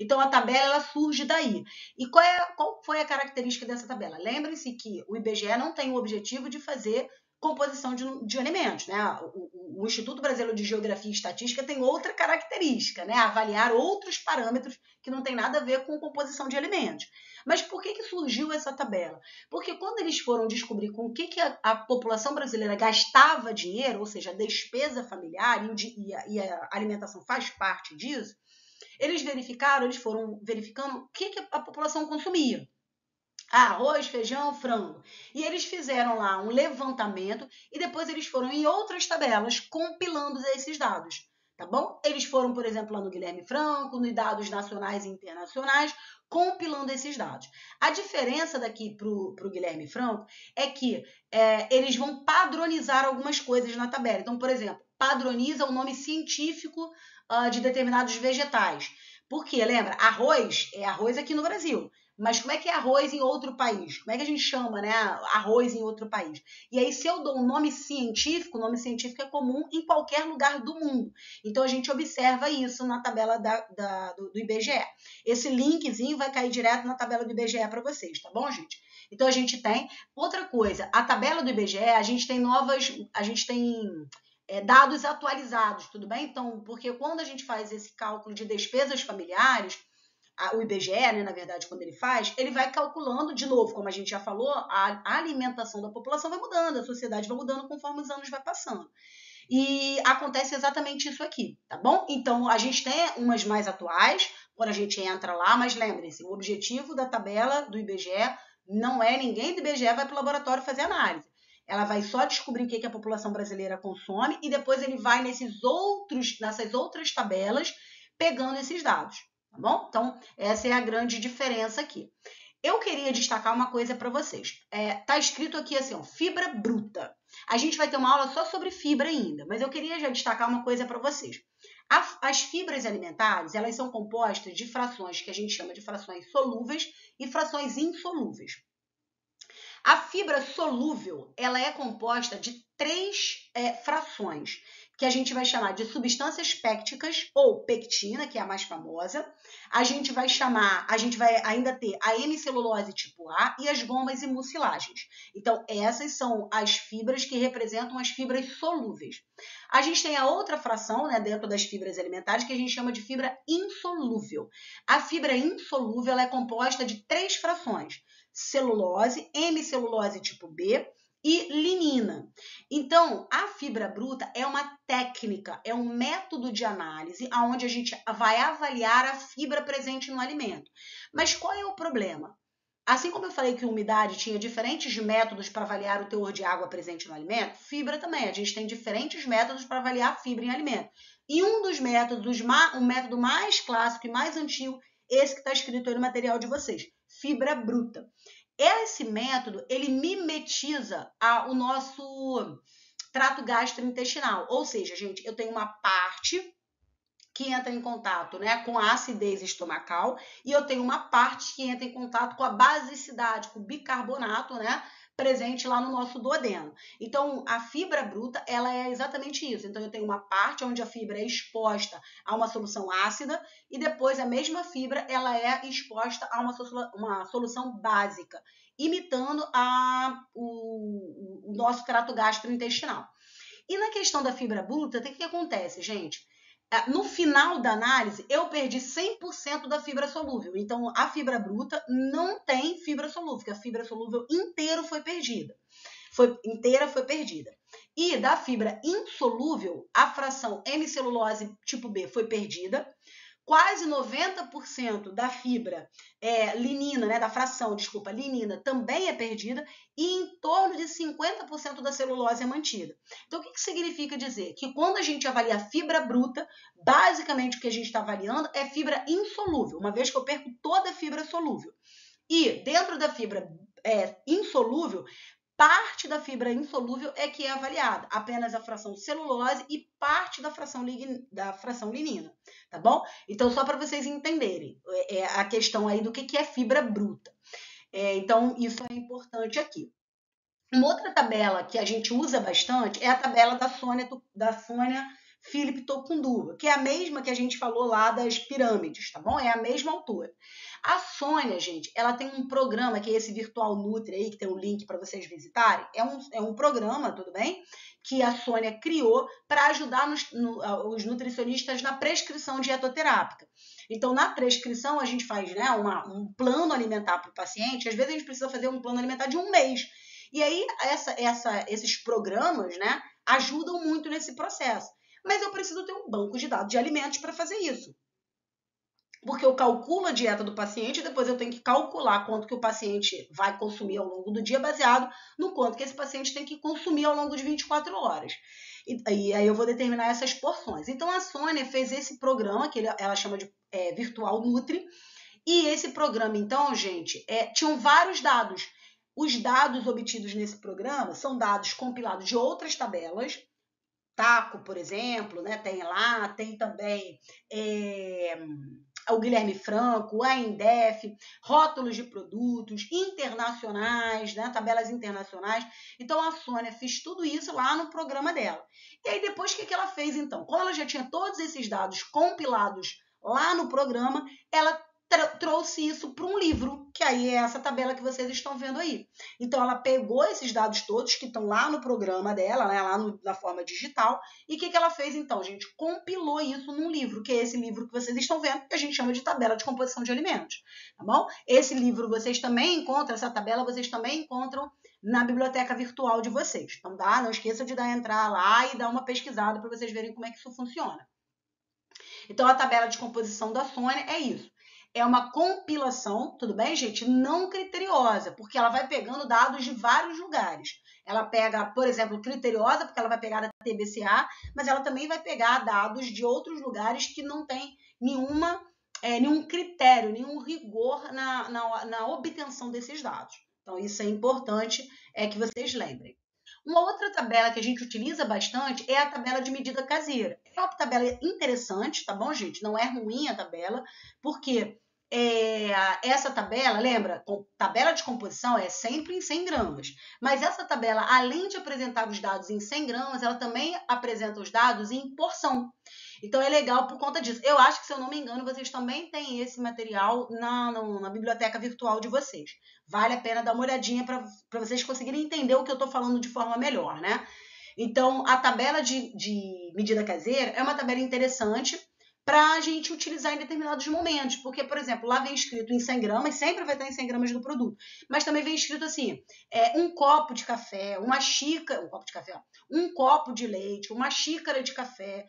Então, a tabela ela surge daí. E qual foi a característica dessa tabela? Lembrem-se que o IBGE não tem o objetivo de fazer composição de alimentos, né? O Instituto Brasileiro de Geografia e Estatística tem outra característica, né? Avaliar outros parâmetros que não tem nada a ver com composição de alimentos. Mas por que surgiu essa tabela? Porque quando eles foram descobrir com o que a população brasileira gastava dinheiro, ou seja, a despesa familiar e a alimentação faz parte disso, eles foram verificando o que a população consumia. Arroz, feijão, frango. E eles fizeram lá um levantamento e depois eles foram em outras tabelas compilando esses dados, tá bom? Eles foram, por exemplo, lá no Guilherme Franco, nos dados nacionais e internacionais, compilando esses dados. A diferença daqui para o Guilherme Franco é que eles vão padronizar algumas coisas na tabela. Então, por exemplo, padroniza o nome científico de determinados vegetais. Porque, lembra, arroz é arroz aqui no Brasil. Mas como é que é arroz em outro país? Como é que a gente chama, né, arroz em outro país? E aí, se eu dou um nome científico, o nome científico é comum em qualquer lugar do mundo. Então, a gente observa isso na tabela do IBGE. Esse linkzinho vai cair direto na tabela do IBGE para vocês, tá bom, gente? Então, a gente tem... Outra coisa, a tabela do IBGE, a gente tem dados atualizados, tudo bem? Então, porque quando a gente faz esse cálculo de despesas familiares, o IBGE, né, na verdade, quando ele faz, ele vai calculando, de novo, como a gente já falou, a alimentação da população vai mudando, a sociedade vai mudando conforme os anos vai passando. E acontece exatamente isso aqui, tá bom? Então, a gente tem umas mais atuais, quando a gente entra lá, mas lembrem-se, o objetivo da tabela do IBGE não é ninguém do IBGE vai para o laboratório fazer análise. Ela vai só descobrir o que a população brasileira consome e depois ele vai nessas outras tabelas pegando esses dados. Tá bom? Então, essa é a grande diferença aqui. Eu queria destacar uma coisa para vocês. Tá escrito aqui assim, ó, fibra bruta. A gente vai ter uma aula só sobre fibra ainda, mas eu queria já destacar uma coisa para vocês. As fibras alimentares, elas são compostas de frações que a gente chama de frações solúveis e frações insolúveis. A fibra solúvel, ela é composta de 3 frações, que a gente vai chamar de substâncias pêcticas, ou pectina, que é a mais famosa. A gente vai ainda ter a hemicelulose tipo A e as gomas e mucilagens. Então, essas são as fibras que representam as fibras solúveis. A gente tem a outra fração, né, dentro das fibras alimentares, que a gente chama de fibra insolúvel. A fibra insolúvel ela é composta de 3 frações: celulose, hemicelulose tipo B e linina. Então, a fibra bruta é uma técnica, é um método de análise onde a gente vai avaliar a fibra presente no alimento. Mas qual é o problema? Assim como eu falei que a umidade tinha diferentes métodos para avaliar o teor de água presente no alimento, fibra também. A gente tem diferentes métodos para avaliar a fibra em alimento. E um dos métodos, o método mais clássico e mais antigo, esse que está escrito aí no material de vocês, fibra bruta. Esse método, ele mimetiza o nosso trato gastrointestinal. Ou seja, gente, eu tenho uma parte que entra em contato, né, com a acidez estomacal e eu tenho uma parte que entra em contato com a basicidade, com o bicarbonato, né, presente lá no nosso duodeno. Então, a fibra bruta, ela é exatamente isso. Então, eu tenho uma parte onde a fibra é exposta a uma solução ácida e depois a mesma fibra, ela é exposta a uma solução básica, imitando o nosso trato gastrointestinal. E na questão da fibra bruta, o que acontece, gente? No final da análise, eu perdi 100% da fibra solúvel. Então, a fibra bruta não tem fibra solúvel, porque a fibra solúvel inteira foi perdida. Foi perdida. E da fibra insolúvel, a fração hemicelulose tipo B foi perdida. Quase 90% da fibra linina, né, da fração, desculpa, linina, também é perdida e em torno de 50% da celulose é mantida. Então, o que significa dizer? Que quando a gente avalia a fibra bruta, basicamente o que a gente está avaliando é fibra insolúvel, uma vez que eu perco toda a fibra solúvel. E dentro da fibra insolúvel, parte da fibra insolúvel é que é avaliada, apenas a fração celulose e parte da fração linina, tá bom? Então, só para vocês entenderem a questão aí do que é fibra bruta. Então, isso é importante aqui. Uma outra tabela que a gente usa bastante é a tabela da Sônia Philip Tokunduva, que é a mesma que a gente falou lá das pirâmides, tá bom? É a mesma altura. A Sônia, gente, ela tem um programa, que é esse Virtual Nutri aí, que tem um link para vocês visitarem. É um programa, tudo bem? Que a Sônia criou para ajudar os nutricionistas na prescrição dietoterápica. Então, na prescrição, a gente faz um plano alimentar para o paciente. Às vezes, a gente precisa fazer um plano alimentar de um mês. E aí, esses programas, né, ajudam muito nesse processo. Mas eu preciso ter um banco de dados de alimentos para fazer isso. Porque eu calculo a dieta do paciente e depois eu tenho que calcular quanto que o paciente vai consumir ao longo do dia, baseado no quanto que esse paciente tem que consumir ao longo de 24 horas. E aí eu vou determinar essas porções. Então, a Sônia fez esse programa, que ela chama de Virtual Nutri, e esse programa, então, gente, tinham vários dados. Os dados obtidos nesse programa são dados compilados de outras tabelas. Taco, por exemplo, né, tem lá, tem também o Guilherme Franco, a Indef, rótulos de produtos internacionais, né, tabelas internacionais. Então, a Sônia fez tudo isso lá no programa dela. E aí, depois, o que ela fez, então? Como ela já tinha todos esses dados compilados lá no programa, ela trouxe isso para um livro, que aí é essa tabela que vocês estão vendo aí. Então, ela pegou esses dados todos que estão lá no programa dela, né, lá na forma digital, e o que ela fez, então, gente? Compilou isso num livro, que é esse livro que vocês estão vendo, que a gente chama de tabela de composição de alimentos, tá bom? Esse livro vocês também encontram, essa tabela vocês também encontram na biblioteca virtual de vocês. Então, não esqueça de entrar lá e dar uma pesquisada para vocês verem como é que isso funciona. Então, a tabela de composição da Sônia é isso. É uma compilação, tudo bem, gente? Não criteriosa, porque ela vai pegando dados de vários lugares. Ela pega, por exemplo, criteriosa, porque ela vai pegar da TBCA, mas ela também vai pegar dados de outros lugares que não tem nenhum critério, nenhum rigor na obtenção desses dados. Então, isso é importante que vocês lembrem. Uma outra tabela que a gente utiliza bastante é a tabela de medida caseira. É uma tabela interessante, tá bom, gente? Não é ruim a tabela, porque essa tabela, lembra, tabela de composição é sempre em 100 gramas, mas essa tabela, além de apresentar os dados em 100 gramas, ela também apresenta os dados em porção. Então, é legal por conta disso. Eu acho que, se eu não me engano, vocês também têm esse material na biblioteca virtual de vocês. Vale a pena dar uma olhadinha para vocês conseguirem entender o que eu estou falando de forma melhor, né? Então, a tabela de medida caseira é uma tabela interessante para a gente utilizar em determinados momentos. Porque, por exemplo, lá vem escrito em 100 gramas, sempre vai estar em 100 gramas do produto. Mas também vem escrito assim, um copo de café, uma xícara, um copo de leite, uma xícara de café,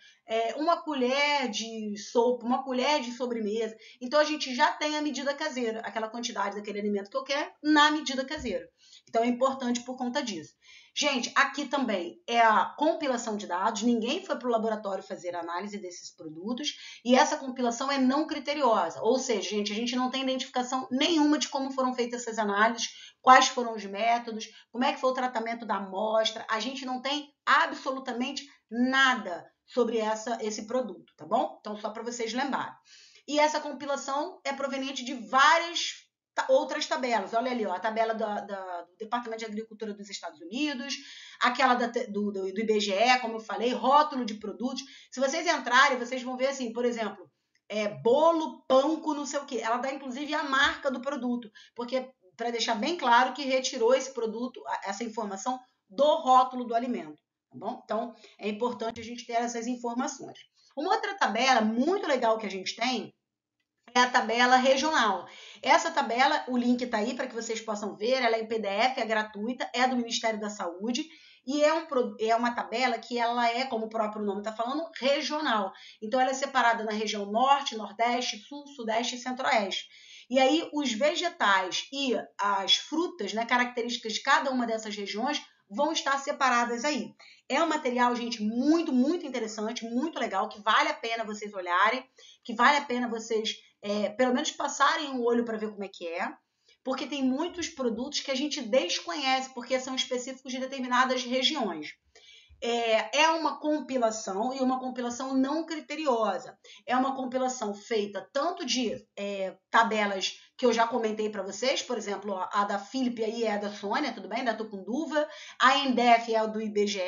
uma colher de sopa, uma colher de sobremesa. Então, a gente já tem a medida caseira, aquela quantidade daquele alimento que eu quero, na medida caseira. Então, é importante por conta disso. Gente, aqui também é a compilação de dados, ninguém foi para o laboratório fazer análise desses produtos e essa compilação é não criteriosa, ou seja, gente, a gente não tem identificação nenhuma de como foram feitas essas análises, quais foram os métodos, como é que foi o tratamento da amostra, a gente não tem absolutamente nada sobre esse produto, tá bom? Então, só para vocês lembrarem. E essa compilação é proveniente de várias outras tabelas. Olha ali, ó, a tabela do Departamento de Agricultura dos Estados Unidos, aquela do IBGE, como eu falei, rótulo de produtos. Se vocês entrarem, vocês vão ver assim, por exemplo, bolo, pão com não sei o quê. Ela dá, inclusive, a marca do produto, porque para deixar bem claro que retirou esse produto, essa informação do rótulo do alimento, tá bom? Então, é importante a gente ter essas informações. Uma outra tabela muito legal que a gente tem é a tabela regional. Essa tabela, o link está aí para que vocês possam ver, ela é em PDF, é gratuita, é do Ministério da Saúde e é uma tabela que ela é, como o próprio nome está falando, regional. Então, ela é separada na região Norte, Nordeste, Sul, Sudeste e Centro-Oeste. E aí, os vegetais e as frutas, né, características de cada uma dessas regiões, vão estar separadas aí. É um material, gente, muito, muito interessante, muito legal, que vale a pena vocês olharem, que vale a pena vocês, pelo menos, passarem o olho para ver como é que é, porque tem muitos produtos que a gente desconhece, porque são específicos de determinadas regiões. É uma compilação e uma compilação não criteriosa. É uma compilação feita tanto de tabelas que eu já comentei para vocês, por exemplo, a da Philip aí é a da Sônia, tudo bem? Da Tucunduva, a Endef é a do IBGE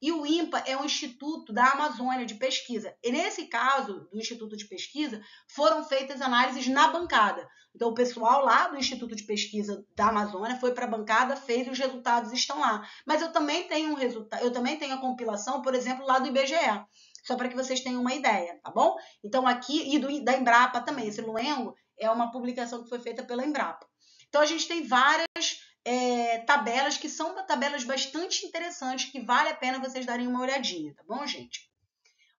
e o INPA é um instituto da Amazônia de pesquisa. E nesse caso, do instituto de pesquisa, foram feitas análises na bancada. Então, o pessoal lá do Instituto de Pesquisa da Amazônia foi para a bancada, fez e os resultados estão lá. Mas eu também tenho eu também tenho a compilação, por exemplo, lá do IBGE, só para que vocês tenham uma ideia, tá bom? Então, aqui, e da Embrapa também, esse Luengo é uma publicação que foi feita pela Embrapa. Então, a gente tem várias tabelas que são tabelas bastante interessantes, que vale a pena vocês darem uma olhadinha, tá bom, gente?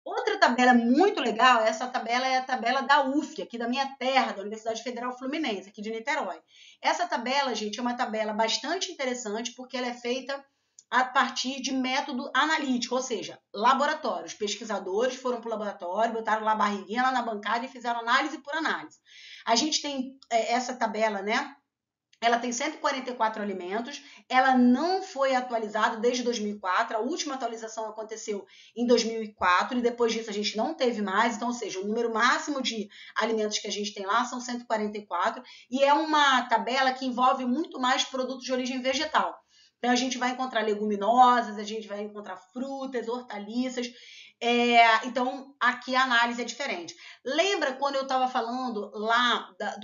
Outra tabela muito legal, essa tabela é a tabela da UF, aqui da minha terra, da Universidade Federal Fluminense, aqui de Niterói. Essa tabela, gente, é uma tabela bastante interessante porque ela é feita a partir de método analítico, ou seja, laboratórios. Pesquisadores foram para o laboratório, botaram lá a barriguinha lá na bancada e fizeram análise por análise. A gente tem essa tabela, né? Ela tem 144 alimentos, ela não foi atualizada desde 2004, a última atualização aconteceu em 2004 e depois disso a gente não teve mais, então, ou seja, o número máximo de alimentos que a gente tem lá são 144 e é uma tabela que envolve muito mais produtos de origem vegetal. Então, a gente vai encontrar leguminosas, a gente vai encontrar frutas, hortaliças, então aqui a análise é diferente. Lembra quando eu estava falando lá da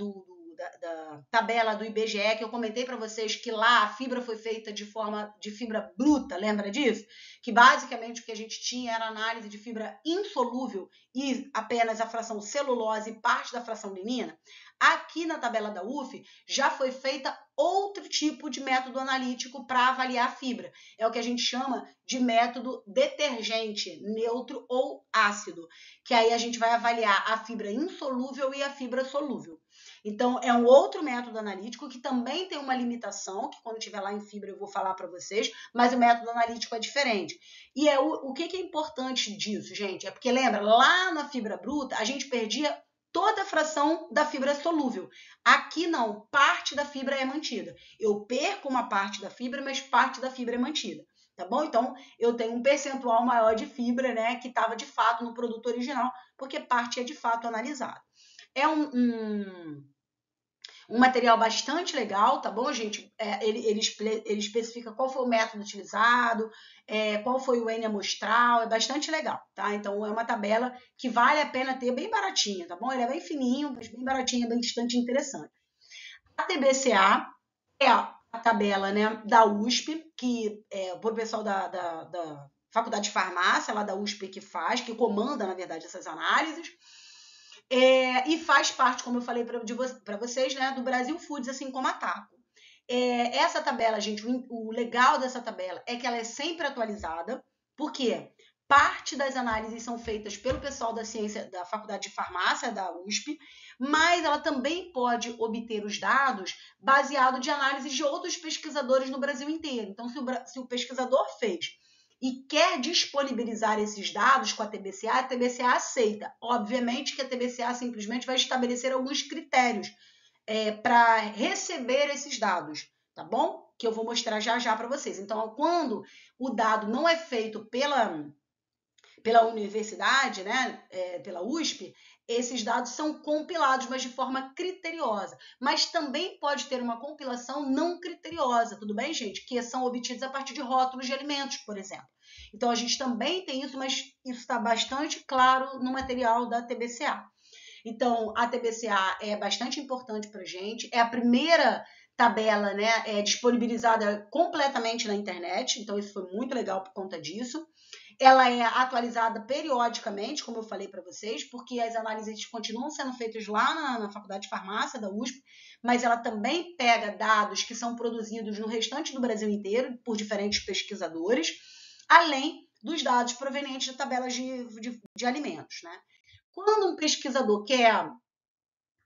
tabela do IBGE, que eu comentei para vocês que lá a fibra foi feita de forma de fibra bruta, lembra disso? Que basicamente o que a gente tinha era análise de fibra insolúvel e apenas a fração celulose e parte da fração lignina. Aqui na tabela da UF já foi feita outro tipo de método analítico para avaliar a fibra. É o que a gente chama de método detergente, neutro ou ácido, que aí a gente vai avaliar a fibra insolúvel e a fibra solúvel. Então, é um outro método analítico que também tem uma limitação, que quando estiver lá em fibra eu vou falar para vocês, mas o método analítico é diferente. E o que é importante disso, gente? É porque, lembra, lá na fibra bruta, a gente perdia toda a fração da fibra solúvel. Aqui não, parte da fibra é mantida. Eu perco uma parte da fibra, mas parte da fibra é mantida. Tá bom? Então, eu tenho um percentual maior de fibra, né, que estava de fato no produto original, porque parte é de fato analisada. É um material bastante legal, tá bom, gente? Ele especifica qual foi o método utilizado, qual foi o N amostral, é bastante legal, tá? Então, é uma tabela que vale a pena ter, bem baratinha, tá bom? Ele é bem fininho, mas bem baratinha, bastante interessante. A TBCA é a tabela, né, da USP, que é por pessoal da Faculdade de Farmácia, lá da USP, que faz, que comanda, na verdade, essas análises. E faz parte, como eu falei para vocês, né, do Brasil Foods, assim como a Taco. Essa tabela, gente, o legal dessa tabela é que ela é sempre atualizada, porque parte das análises são feitas pelo pessoal da ciência da Faculdade de Farmácia, da USP, mas ela também pode obter os dados baseado de análises de outros pesquisadores no Brasil inteiro. Então, se o pesquisador fez e quer disponibilizar esses dados com a TBCA aceita. Obviamente que a TBCA simplesmente vai estabelecer alguns critérios para receber esses dados, tá bom? Que eu vou mostrar já já para vocês. Então, quando o dado não é feito pela universidade, né, pela USP, esses dados são compilados, mas de forma criteriosa. Mas também pode ter uma compilação não criteriosa, tudo bem, gente? Que são obtidos a partir de rótulos de alimentos, por exemplo. Então, a gente também tem isso, mas isso está bastante claro no material da TBCA. Então, a TBCA é bastante importante para a gente, é a primeira tabela, né, disponibilizada completamente na internet, então isso foi muito legal por conta disso. Ela é atualizada periodicamente, como eu falei para vocês, porque as análises continuam sendo feitas lá na Faculdade de Farmácia da USP, mas ela também pega dados que são produzidos no restante do Brasil inteiro, por diferentes pesquisadores, além dos dados provenientes de tabelas de alimentos, né? Quando um pesquisador quer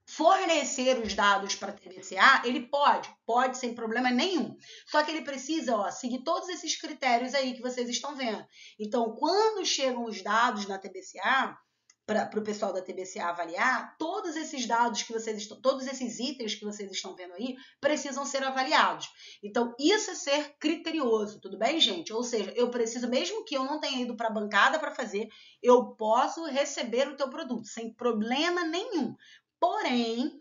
fornecer os dados para a TBCA, ele pode sem problema nenhum. Só que ele precisa seguir todos esses critérios aí que vocês estão vendo. Então, quando chegam os dados na TBCA, para o pessoal da TBCA avaliar, todos esses dados que vocês estão, todos esses itens que vocês estão vendo aí, precisam ser avaliados. Então, isso é ser criterioso, tudo bem, gente? Ou seja, eu preciso, mesmo que eu não tenha ido para a bancada para fazer, eu posso receber o teu produto, sem problema nenhum. Porém,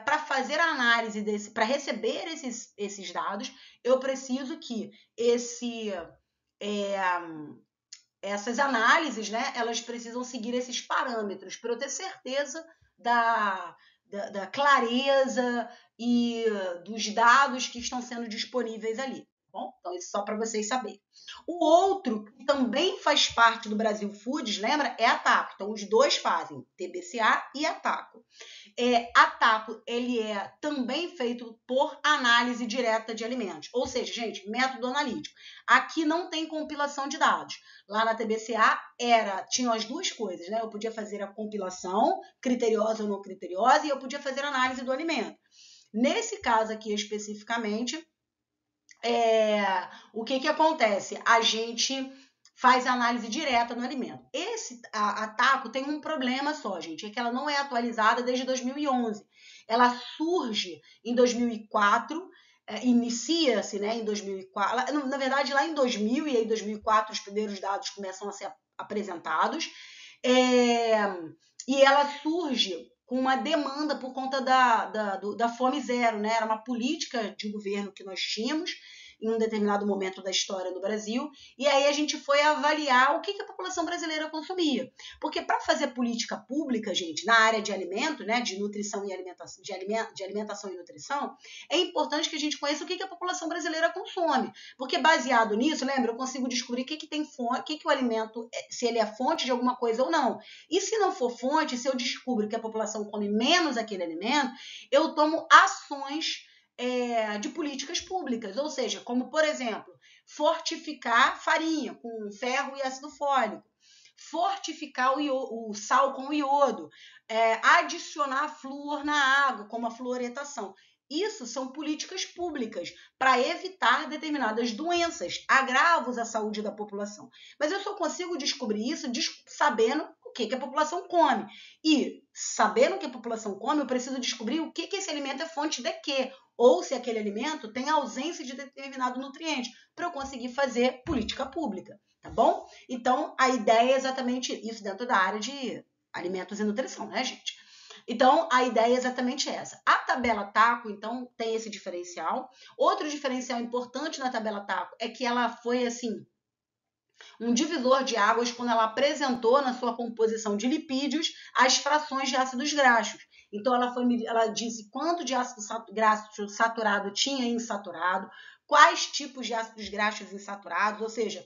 para fazer a análise para receber esses dados, eu preciso que essas análises, né, elas precisam seguir esses parâmetros para eu ter certeza da clareza e dos dados que estão sendo disponíveis ali. Bom, então isso só para vocês saberem. O outro, que também faz parte do Brasil Foods, lembra? É a TACO. Então, os dois fazem, TBCA e a TACO. A TACO, ele é também feito por análise direta de alimentos. Ou seja, gente, método analítico. Aqui não tem compilação de dados. Lá na TBCA tinham as duas coisas, né? Eu podia fazer a compilação, criteriosa ou não criteriosa, e eu podia fazer a análise do alimento. Nesse caso aqui especificamente, o que acontece? A gente faz a análise direta no alimento. A TACO tem um problema só, gente, é que ela não é atualizada desde 2011. Ela surge em 2004, inicia-se, né, em 2004. Na verdade, lá em 2000 e aí 2004 os primeiros dados começam a ser apresentados. E ela surge com uma demanda por conta da fome zero, né? Era uma política de governo que nós tínhamos em um determinado momento da história do Brasil, e aí a gente foi avaliar o que a população brasileira consumia. Porque para fazer política pública, gente, na área de alimento, né, de nutrição e alimentação, de alimentação e nutrição, é importante que a gente conheça o que a população brasileira consome. Porque baseado nisso, lembra, eu consigo descobrir o que tem fonte, o alimento, se ele é fonte de alguma coisa ou não. E se não for fonte, se eu descubro que a população come menos aquele alimento, eu tomo ações de políticas públicas, ou seja, como, por exemplo, fortificar farinha com ferro e ácido fólico, fortificar o sal com o iodo, adicionar flúor na água, como a fluoretação. Isso são políticas públicas para evitar determinadas doenças, agravos à saúde da população. Mas eu só consigo descobrir isso sabendo o que a população come. E, sabendo o que a população come, eu preciso descobrir o que esse alimento é fonte de quê, ou se aquele alimento tem ausência de determinado nutriente, para eu conseguir fazer política pública, tá bom? Então, a ideia é exatamente isso dentro da área de alimentos e nutrição, né, gente? Então, a ideia é exatamente essa. A tabela TACO, então, tem esse diferencial. Outro diferencial importante na tabela TACO é que ela foi, assim, um divisor de águas quando ela apresentou na sua composição de lipídios as frações de ácidos graxos. Então, ela disse quanto de ácido graxo saturado tinha insaturado, quais tipos de ácidos graxos insaturados, ou seja,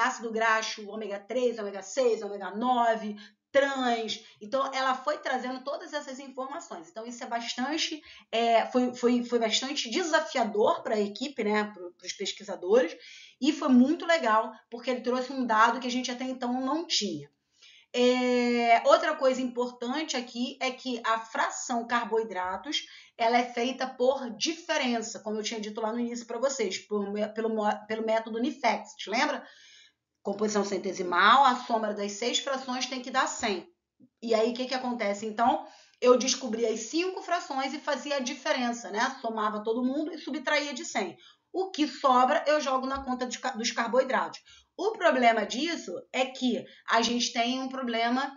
ácido graxo ômega 3, ômega 6, ômega 9, trans. Então, ela foi trazendo todas essas informações. Então, isso é bastante, foi bastante desafiador para a equipe, né, para os pesquisadores, e foi muito legal, porque ele trouxe um dado que a gente até então não tinha. Outra coisa importante aqui é que a fração carboidratos ela é feita por diferença, como eu tinha dito lá no início para vocês, pelo método Nifex, lembra? Composição centesimal, a soma das 6 frações tem que dar 100. E aí, o que acontece? Então, eu descobri as 5 frações e fazia a diferença, né? Somava todo mundo e subtraía de 100. O que sobra, eu jogo na conta dos carboidratos. O problema disso é que a gente tem um problema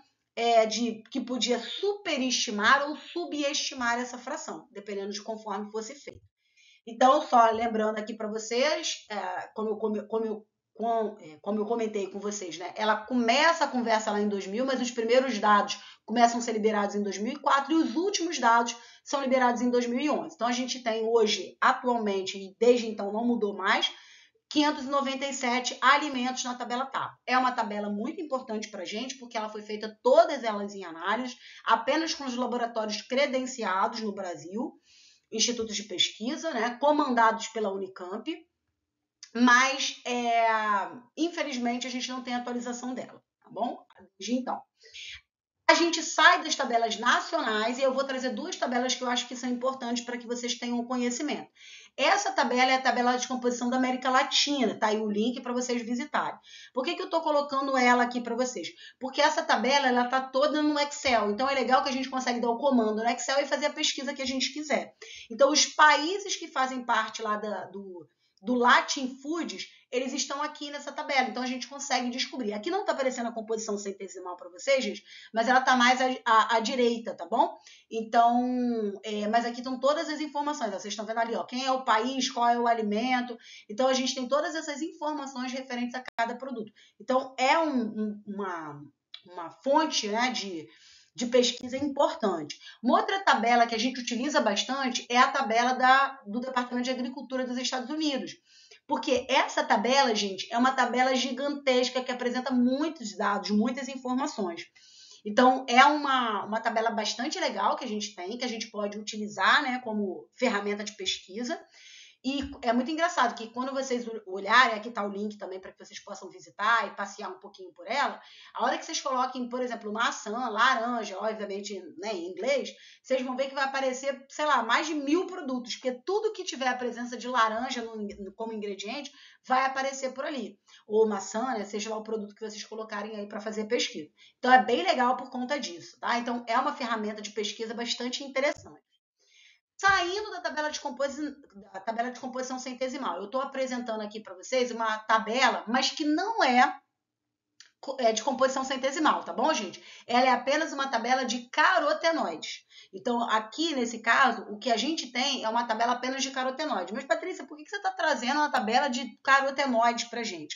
de que podia superestimar ou subestimar essa fração, dependendo de conforme fosse feito. Então, só lembrando aqui para vocês, como eu comentei com vocês, né? Ela começa a conversa lá em 2000, mas os primeiros dados começam a ser liberados em 2004 e os últimos dados são liberados em 2011. Então, a gente tem hoje, atualmente, e desde então não mudou mais, 597 alimentos na tabela TAP. É uma tabela muito importante para a gente, porque ela foi feita todas elas em análise, apenas com os laboratórios credenciados no Brasil, institutos de pesquisa, né, comandados pela Unicamp, mas, infelizmente, a gente não tem atualização dela, tá bom? Desde então. A gente sai das tabelas nacionais e eu vou trazer duas tabelas que eu acho que são importantes para que vocês tenham conhecimento. Essa tabela é a tabela de composição da América Latina, tá aí o link para vocês visitarem. Por que eu estou colocando ela aqui para vocês? Porque essa tabela ela está toda no Excel, então é legal que a gente consegue dar o comando no Excel e fazer a pesquisa que a gente quiser. Então, os países que fazem parte lá do Latin Foods, eles estão aqui nessa tabela, então a gente consegue descobrir. Aqui não está aparecendo a composição centesimal para vocês, gente, mas ela está mais à direita, tá bom? Então, mas aqui estão todas as informações, ó, vocês estão vendo ali, ó, quem é o país, qual é o alimento, então a gente tem todas essas informações referentes a cada produto. Então, é uma fonte, né, de pesquisa importante. Uma outra tabela que a gente utiliza bastante é a tabela do Departamento de Agricultura dos Estados Unidos. Porque essa tabela, gente, é uma tabela gigantesca que apresenta muitos dados, muitas informações. Então, é uma tabela bastante legal que a gente tem, que a gente pode utilizar, né, como ferramenta de pesquisa. E é muito engraçado que quando vocês olharem, aqui está o link também para que vocês possam visitar e passear um pouquinho por ela, a hora que vocês coloquem, por exemplo, maçã, laranja, obviamente, né, em inglês, vocês vão ver que vai aparecer, sei lá, mais de 1000 produtos, porque tudo que tiver a presença de laranja como ingrediente vai aparecer por ali. Ou maçã, né, seja lá o produto que vocês colocarem aí para fazer pesquisa. Então, é bem legal por conta disso, tá? Então, é uma ferramenta de pesquisa bastante interessante. Saindo da tabela de composição centesimal, eu estou apresentando aqui para vocês uma tabela, mas que não é de composição centesimal, tá bom, gente? Ela é apenas uma tabela de carotenoides. Então, aqui, nesse caso, o que a gente tem é uma tabela apenas de carotenoides. Mas, Patrícia, por que você está trazendo uma tabela de carotenoides para a gente?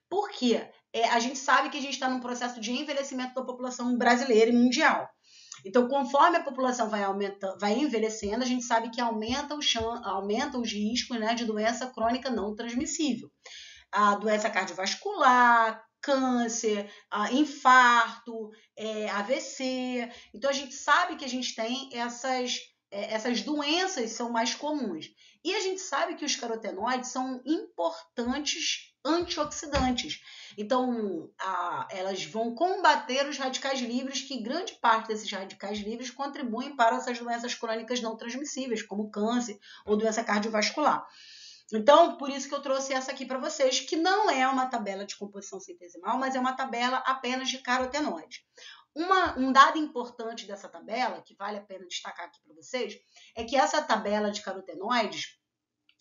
Por quê? A gente sabe que a gente está num processo de envelhecimento da população brasileira e mundial. Então, conforme a população vai envelhecendo, a gente sabe que aumenta os riscos, né, de doença crônica não transmissível. A doença cardiovascular, câncer, infarto, AVC. Então, a gente sabe que a gente tem essas doenças são mais comuns. E a gente sabe que os carotenoides são importantes antioxidantes. Então, elas vão combater os radicais livres, que grande parte desses radicais livres contribuem para essas doenças crônicas não transmissíveis, como câncer ou doença cardiovascular. Então, por isso que eu trouxe essa aqui para vocês, que não é uma tabela de composição centesimal, mas é uma tabela apenas de carotenoides. Um dado importante dessa tabela, que vale a pena destacar aqui para vocês, é que essa tabela de carotenoides,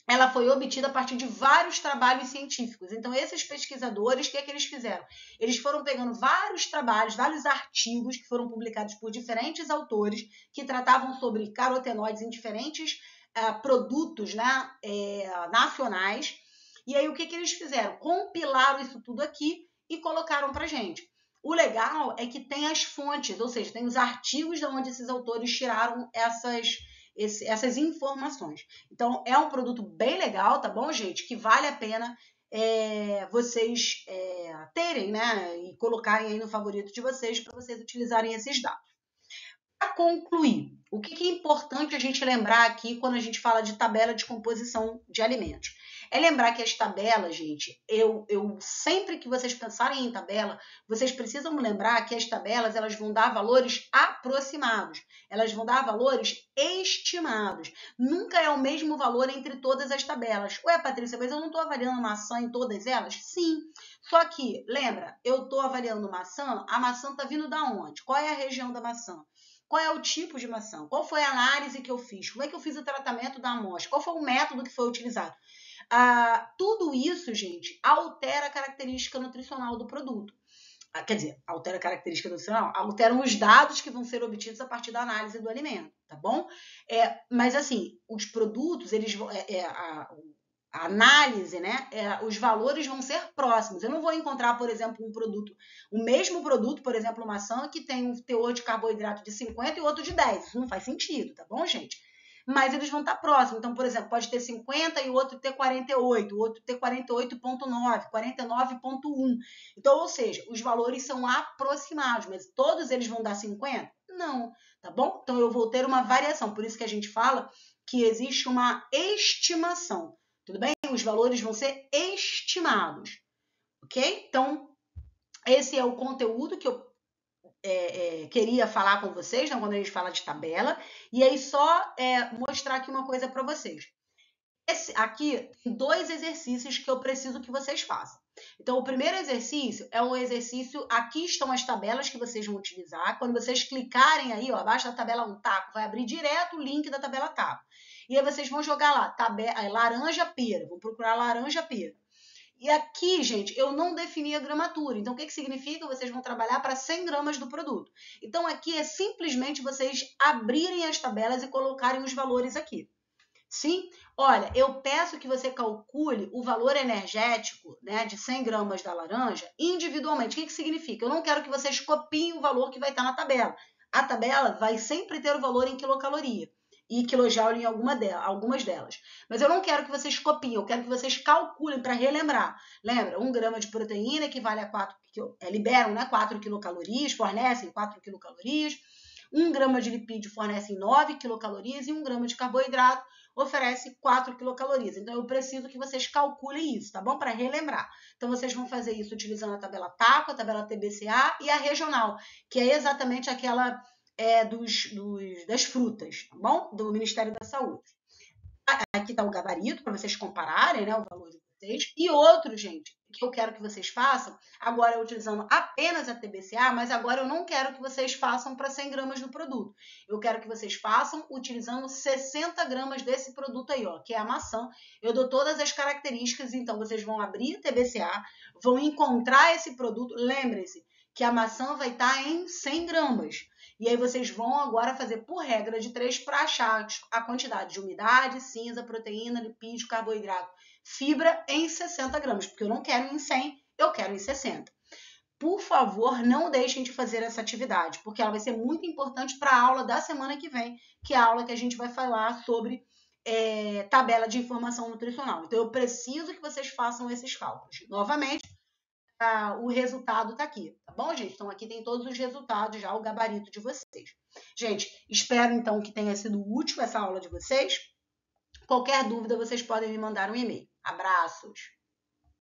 ela foi obtida a partir de vários trabalhos científicos. Então, esses pesquisadores, o que é que eles fizeram? Eles foram pegando vários trabalhos, vários artigos que foram publicados por diferentes autores que tratavam sobre carotenoides em diferentes produtos, né, nacionais. E aí, o que eles fizeram? Compilaram isso tudo aqui e colocaram para gente. O legal é que tem as fontes, ou seja, tem os artigos de onde esses autores tiraram essas informações. Então, é um produto bem legal, tá bom, gente? Que vale a pena vocês terem, né? E colocarem aí no favorito de vocês para vocês utilizarem esses dados. Para concluir, o que é importante a gente lembrar aqui quando a gente fala de tabela de composição de alimentos? É lembrar que as tabelas, gente, eu sempre que vocês pensarem em tabela, vocês precisam lembrar que as tabelas elas vão dar valores aproximados, elas vão dar valores estimados. Nunca é o mesmo valor entre todas as tabelas. Ué, Patrícia, mas eu não estou avaliando maçã em todas elas? Sim. Só que, lembra, eu estou avaliando maçã, a maçã está vindo da onde? Qual é a região da maçã? Qual é o tipo de maçã? Qual foi a análise que eu fiz? Como é que eu fiz o tratamento da amostra? Qual foi o método que foi utilizado? tudo isso, gente, altera a característica nutricional do produto. Quer dizer, altera a característica nutricional, alteram os dados que vão ser obtidos a partir da análise do alimento, tá bom? Mas assim, os produtos, eles a análise, né? Os valores vão ser próximos. Eu não vou encontrar, por exemplo, o mesmo produto, por exemplo, maçã, que tem um teor de carboidrato de 50 e outro de 10. Isso não faz sentido, tá bom, gente? Mas eles vão estar próximos. Então, por exemplo, pode ter 50 e o outro ter 48, o outro ter 48,9, 49,1. Então, ou seja, os valores são aproximados, mas todos eles vão dar 50? Não, tá bom? Então, eu vou ter uma variação. Por isso que a gente fala que existe uma estimação. Tudo bem? Os valores vão ser estimados, ok? Então, esse é o conteúdo que eu queria falar com vocês, né, quando a gente fala de tabela. E aí só mostrar aqui uma coisa para vocês. Aqui tem 2 exercícios que eu preciso que vocês façam. Então, o primeiro exercício é um exercício, aqui estão as tabelas que vocês vão utilizar. Quando vocês clicarem aí, ó, abaixo da tabela 1 taco, vai abrir direto o link da tabela taco. E aí vocês vão jogar lá, laranja pera, vão procurar laranja pera. E aqui, gente, eu não defini a gramatura. Então, o que significa? Vocês vão trabalhar para 100 gramas do produto. Então, aqui é simplesmente vocês abrirem as tabelas e colocarem os valores aqui. Sim? Olha, eu peço que você calcule o valor energético, né, de 100 gramas da laranja individualmente. O que significa? Eu não quero que vocês copiem o valor que vai estar na tabela. A tabela vai sempre ter o valor em quilocaloria e quilojoule em algumas delas. Mas eu não quero que vocês copiem, eu quero que vocês calculem para relembrar. Lembra? 1 grama de proteína equivale a 4, liberam, né, 4 quilocalorias, fornecem 4 quilocalorias. 1 grama de lipídio fornece 9 quilocalorias e 1 grama de carboidrato oferece 4 quilocalorias. Então, eu preciso que vocês calculem isso, tá bom? Para relembrar. Então, vocês vão fazer isso utilizando a tabela TACO, a tabela TBCA e a regional, que é exatamente aquela das frutas, tá bom? Do Ministério da Saúde. Aqui está o gabarito para vocês compararem, né, o valor de vocês. E outro, gente, que eu quero que vocês façam, agora utilizando apenas a TBCA, mas agora eu não quero que vocês façam para 100 gramas do produto. Eu quero que vocês façam utilizando 60 gramas desse produto aí, ó, que é a maçã. Eu dou todas as características, então vocês vão abrir a TBCA, vão encontrar esse produto. Lembrem-se que a maçã vai estar em 100 gramas. E aí vocês vão agora fazer por regra de 3 para achar a quantidade de umidade, cinza, proteína, lipídio, carboidrato, fibra em 60 gramas, porque eu não quero em 100, eu quero em 60. Por favor, não deixem de fazer essa atividade, porque ela vai ser muito importante para a aula da semana que vem, que é a aula que a gente vai falar sobre tabela de informação nutricional. Então, eu preciso que vocês façam esses cálculos. Novamente, o resultado está aqui, tá bom, gente? Então, aqui tem todos os resultados, já o gabarito de vocês. Gente, espero, então, que tenha sido útil essa aula de vocês. Qualquer dúvida, vocês podem me mandar um e-mail. Abraços!